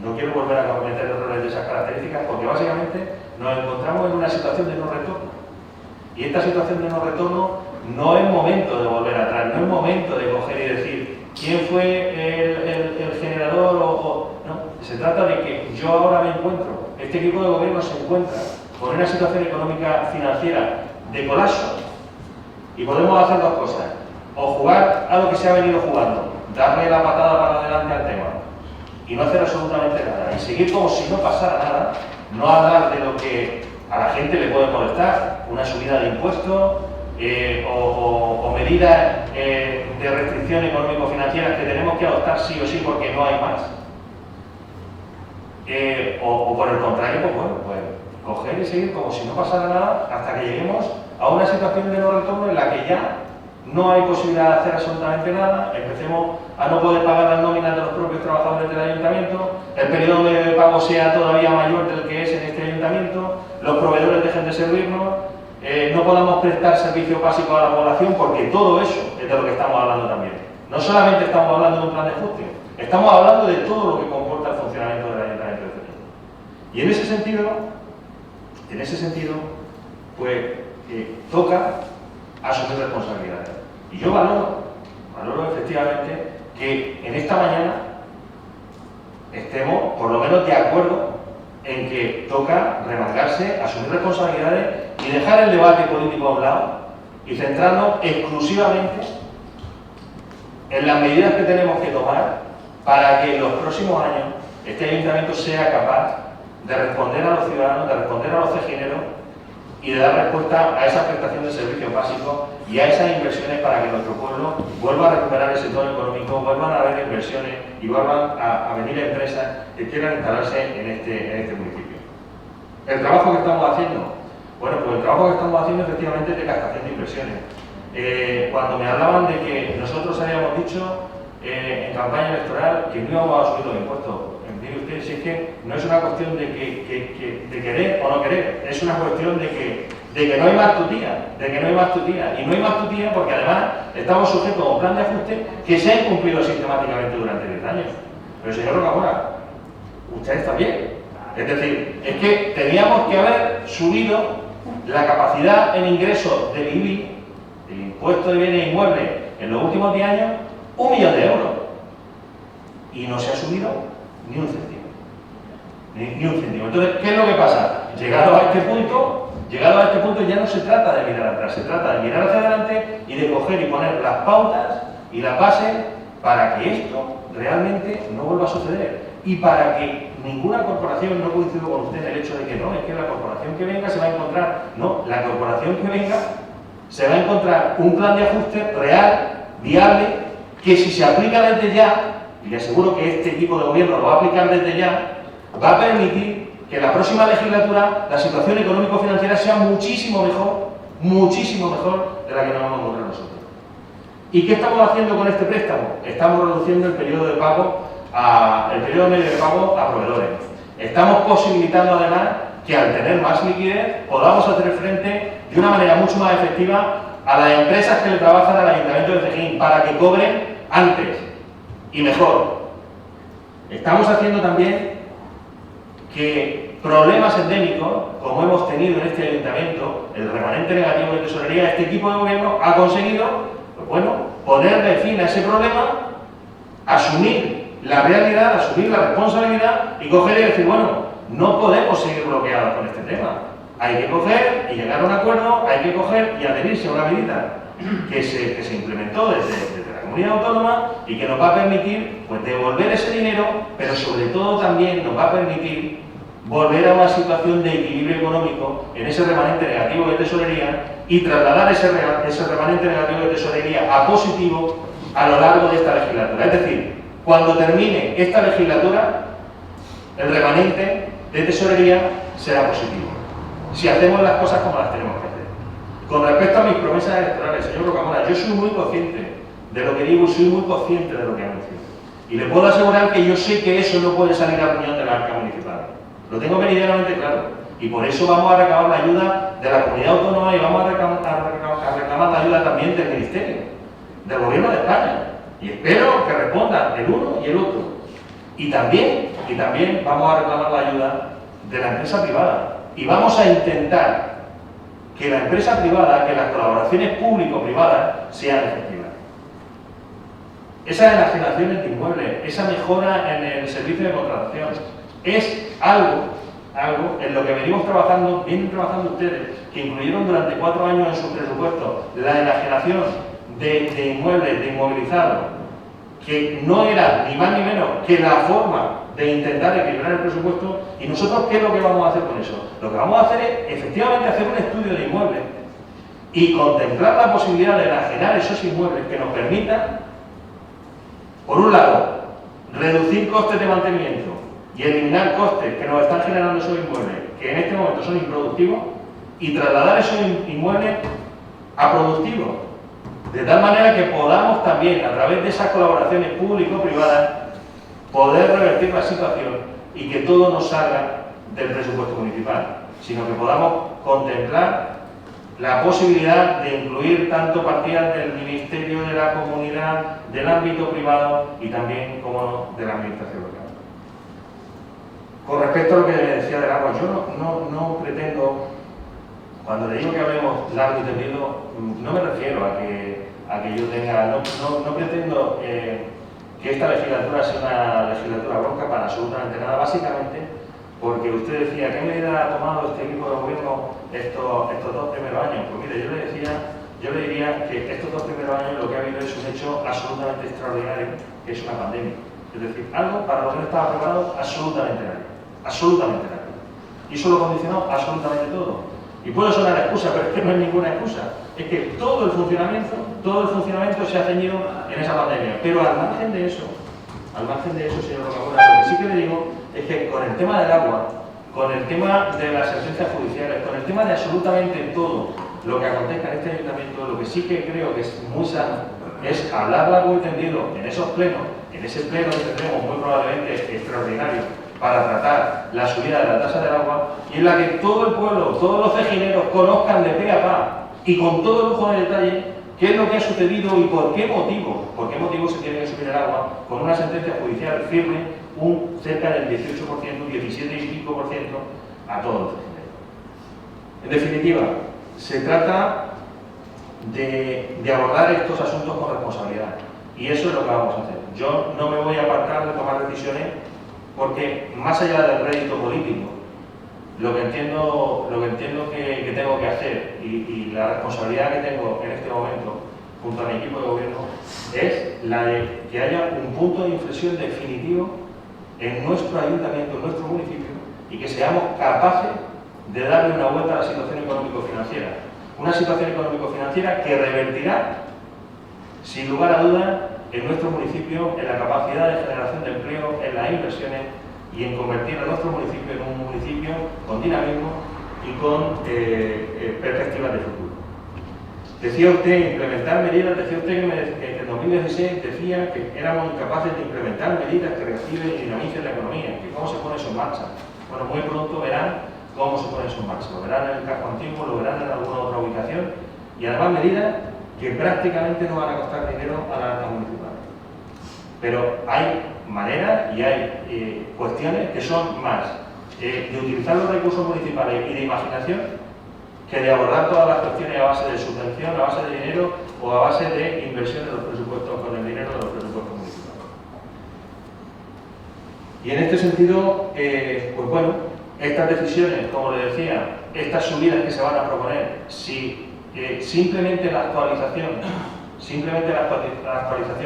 No quiero volver a cometer errores de esas características porque básicamente nos encontramos en una situación de no retorno. Y esta situación de no retorno no es momento de volver atrás, no es momento de coger y decir quién fue el generador no. Se trata de que yo ahora me encuentro, este equipo de gobierno se encuentra con una situación económica financiera de colapso y podemos hacer dos cosas: o jugar a lo que se ha venido jugando, darle la patada para adelante al tema y no hacer absolutamente nada y seguir como si no pasara nada, no hablar de lo que a la gente le puede molestar, una subida de impuestos o medidas de restricción económico-financieras que tenemos que adoptar sí o sí porque no hay más. O por el contrario, pues bueno, pues coger y seguir como si no pasara nada hasta que lleguemos a una situación de no retorno en la que ya no hay posibilidad de hacer absolutamente nada, empecemos a no poder pagar las nóminas de los propios trabajadores del ayuntamiento, el periodo medio de pago sea todavía mayor del que es en este ayuntamiento, los proveedores dejen de servirnos, no podamos prestar servicios básicos a la población, porque todo eso es de lo que estamos hablando también. No solamente estamos hablando de un plan de ajuste, estamos hablando de todo lo que comporta el funcionamiento del ayuntamiento de Cejín. Y en ese sentido, pues toca asumir responsabilidades. Y yo valoro efectivamente que en esta mañana estemos por lo menos de acuerdo en que toca remangarse, asumir responsabilidades y dejar el debate político a un lado y centrarnos exclusivamente en las medidas que tenemos que tomar para que en los próximos años este ayuntamiento sea capaz de responder a los ciudadanos, de responder a los cejineros y de dar respuesta a esa prestación de servicios básicos y a esas inversiones para que nuestro pueblo vuelva a recuperar el sector económico, vuelvan a haber inversiones y vuelvan a venir empresas que quieran instalarse en este municipio. ¿El trabajo que estamos haciendo? Bueno, pues el trabajo que estamos haciendo efectivamente es de captación de inversiones. Cuando me hablaban de que nosotros habíamos dicho en campaña electoral que no íbamos a subir los impuestos, mire usted, si es que no es una cuestión de querer o no querer, es una cuestión de que no hay más tutía, y no hay más tutía porque además estamos sujetos a un plan de ajuste que se ha incumplido sistemáticamente durante 10 años. Pero señor Rocamora, ustedes también. Es decir, es que teníamos que haber subido la capacidad en ingresos del IBI, el impuesto de bienes inmuebles, en los últimos 10 años, 1 millón de euros. Y no se ha subido ni un céntimo. Ni un céntimo. Entonces, ¿qué es lo que pasa? Llegado a este punto ya no se trata de mirar atrás, se trata de mirar hacia adelante y de coger y poner las pautas y las bases para que esto realmente no vuelva a suceder. Y para que ninguna corporación, no coincido con usted en el hecho de que no, es que la corporación que venga se va a encontrar, no, la corporación que venga se va a encontrar un plan de ajuste real, viable, que si se aplica desde ya, y le aseguro que este equipo de gobierno lo va a aplicar desde ya, va a permitir que en la próxima legislatura la situación económico-financiera sea muchísimo mejor de la que nos vamos a encontrar nosotros. ¿Y qué estamos haciendo con este préstamo? Estamos reduciendo el periodo de pago medio de pago a proveedores. Estamos posibilitando además que al tener más liquidez podamos hacer frente de una manera mucho más efectiva a las empresas que le trabajan al Ayuntamiento de Cejín para que cobren antes y mejor. Estamos haciendo también que problemas endémicos, como hemos tenido en este ayuntamiento, el remanente negativo de tesorería, este equipo de gobierno ha conseguido, pues bueno, ponerle fin a ese problema, asumir la realidad, asumir la responsabilidad y coger y decir, bueno, no podemos seguir bloqueados con este tema. Hay que coger y llegar a un acuerdo, hay que coger y adherirse a una medida que se implementó desde la comunidad autónoma y que nos va a permitir pues, devolver ese dinero, pero sobre todo también nos va a permitir volver a una situación de equilibrio económico en ese remanente negativo de tesorería y trasladar ese remanente negativo de tesorería a positivo a lo largo de esta legislatura. Es decir, cuando termine esta legislatura, el remanente de tesorería será positivo, si hacemos las cosas como las tenemos que hacer. Con respecto a mis promesas electorales, señor Rocamora, yo soy muy consciente de lo que digo y soy muy consciente de lo que anuncio. Y le puedo asegurar que yo sé que eso no puede salir a reunión de la arca municipal. Lo tengo meridianamente claro. Y por eso vamos a reclamar la ayuda de la comunidad autónoma y vamos a reclamar la ayuda también del Ministerio, del Gobierno de España. Y espero que respondan el uno y el otro. Y también vamos a reclamar la ayuda de la empresa privada. Y vamos a intentar que la empresa privada, que las colaboraciones público-privadas sean efectivas. Esas enajenaciones de inmuebles, esa mejora en el servicio de contratación, es algo en lo que vienen trabajando ustedes, que incluyeron durante 4 años en su presupuesto la enajenación de inmuebles, de inmovilizados, que no era ni más ni menos que la forma de intentar equilibrar el presupuesto. ¿Y nosotros qué es lo que vamos a hacer con eso? Lo que vamos a hacer es efectivamente hacer un estudio de inmuebles y contemplar la posibilidad de enajenar esos inmuebles que nos permitan, por un lado, reducir costes de mantenimiento y eliminar costes que nos están generando esos inmuebles, que en este momento son improductivos, y trasladar esos inmuebles a productivos, de tal manera que podamos también, a través de esas colaboraciones público-privadas, poder revertir la situación y que todo no salga del presupuesto municipal, sino que podamos contemplar la posibilidad de incluir tanto partidas del Ministerio de la Comunidad, del ámbito privado y también, como no, de la Administración local. Con respecto a lo que decía del agua, yo no pretendo, cuando le digo que hablemos largo y tendido, no me refiero a que yo tenga, no pretendo que esta legislatura sea una legislatura bronca para absolutamente nada, básicamente porque usted decía, ¿qué medida ha tomado este equipo de gobierno estos 2 primeros años? Pues mire, yo le diría que estos 2 primeros años lo que ha habido es un hecho absolutamente extraordinario, que es una pandemia. Es decir, algo para lo que no estaba preparado absolutamente nadie. Absolutamente nadie. Y eso lo condicionó absolutamente todo. Y puede sonar excusa, pero es que no es ninguna excusa. Es que todo el funcionamiento se ha ceñido en esa pandemia. Pero al margen de eso, señor Rocamora, lo que sí que le digo es que con el tema del agua, con el tema de las sentencias judiciales, con el tema de absolutamente todo lo que acontezca en este ayuntamiento, lo que sí que creo que es muy sano es hablar largo y tendido en esos plenos, en ese pleno que tendremos muy probablemente extraordinario para tratar la subida de la tasa del agua, y en la que todo el pueblo, todos los cejineros conozcan de pe a pa y con todo lujo de detalle qué es lo que ha sucedido y por qué motivo se tiene que subir el agua con una sentencia judicial firme, cerca del 18%, 17 y pico por ciento a todos los cejineros. En definitiva, se trata de abordar estos asuntos con responsabilidad, y eso es lo que vamos a hacer. Yo no me voy a apartar de tomar decisiones porque, más allá del rédito político, lo que entiendo que tengo que hacer y la responsabilidad que tengo en este momento junto a mi equipo de gobierno es la de que haya un punto de inflexión definitivo en nuestro ayuntamiento, en nuestro municipio, y que seamos capaces de darle una vuelta a la situación económico-financiera. Una situación económico-financiera que revertirá, sin lugar a dudas, en nuestro municipio, en la capacidad de generación de empleo, en las inversiones y en convertir a nuestro municipio en un municipio con dinamismo y con perspectivas de futuro. Decía usted implementar medidas, decía usted que en 2016 decía que éramos incapaces de implementar medidas que reactiven y dinamicen la economía. ¿Y cómo se pone eso en marcha? Bueno, muy pronto verán cómo se pone eso en marcha. Lo verán en el casco antiguo, lo verán en alguna otra ubicación, y además medidas que prácticamente no van a costar dinero a la arca municipal. Pero hay maneras y hay cuestiones que son más de utilizar los recursos municipales y de imaginación que de abordar todas las cuestiones a base de subvención, a base de dinero o a base de inversión de los presupuestos con el dinero de los presupuestos municipales. Y en este sentido, pues bueno, estas decisiones, como le decía, estas subidas que se van a proponer, si simplemente la actualización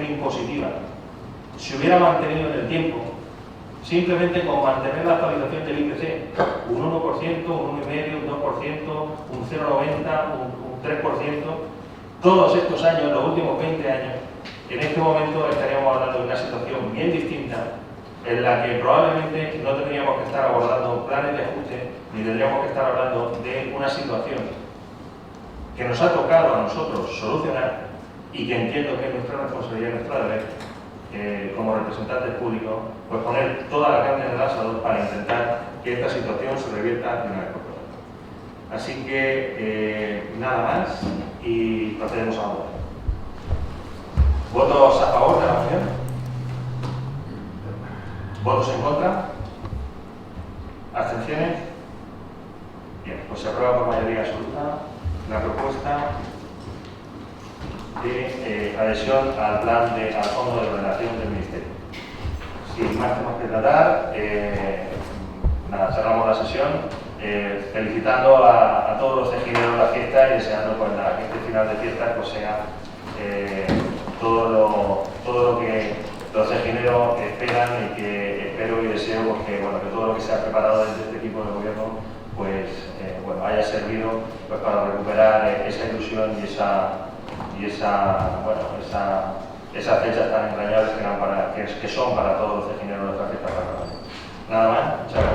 impositiva se hubiera mantenido en el tiempo, simplemente con mantener la actualización del IPC, un 1%, un 1,5%, un 2%, un 0,90%, un 3%, todos estos años, los últimos 20 años, en este momento estaríamos hablando de una situación bien distinta, en la que probablemente no tendríamos que estar abordando planes de ajuste, ni tendríamos que estar hablando de una situación que nos ha tocado a nosotros solucionar y que entiendo que es nuestra responsabilidad, nuestra deber, como representantes públicos, pues poner toda la carne en el asador para intentar que esta situación se revierta de una vez por todas. Así que nada más y procedemos a votar. ¿Votos a favor de la moción? ¿Votos en contra? ¿Abstenciones? Bien, pues se aprueba por mayoría absoluta la propuesta de adhesión al Fondo de Ordenación del Ministerio. Sin más temas que tratar, nada, cerramos la sesión felicitando a todos los cejineros de la fiesta y deseando pues, que este final de fiesta pues, sea todo lo que los cejineros esperan y que espero y deseo pues, que todo lo que se ha preparado desde este equipo de gobierno pues, haya servido pues, para recuperar esa ilusión y esas fechas tan entrañables que son para todos los cejineros de esta fiesta. Nada más, muchas gracias.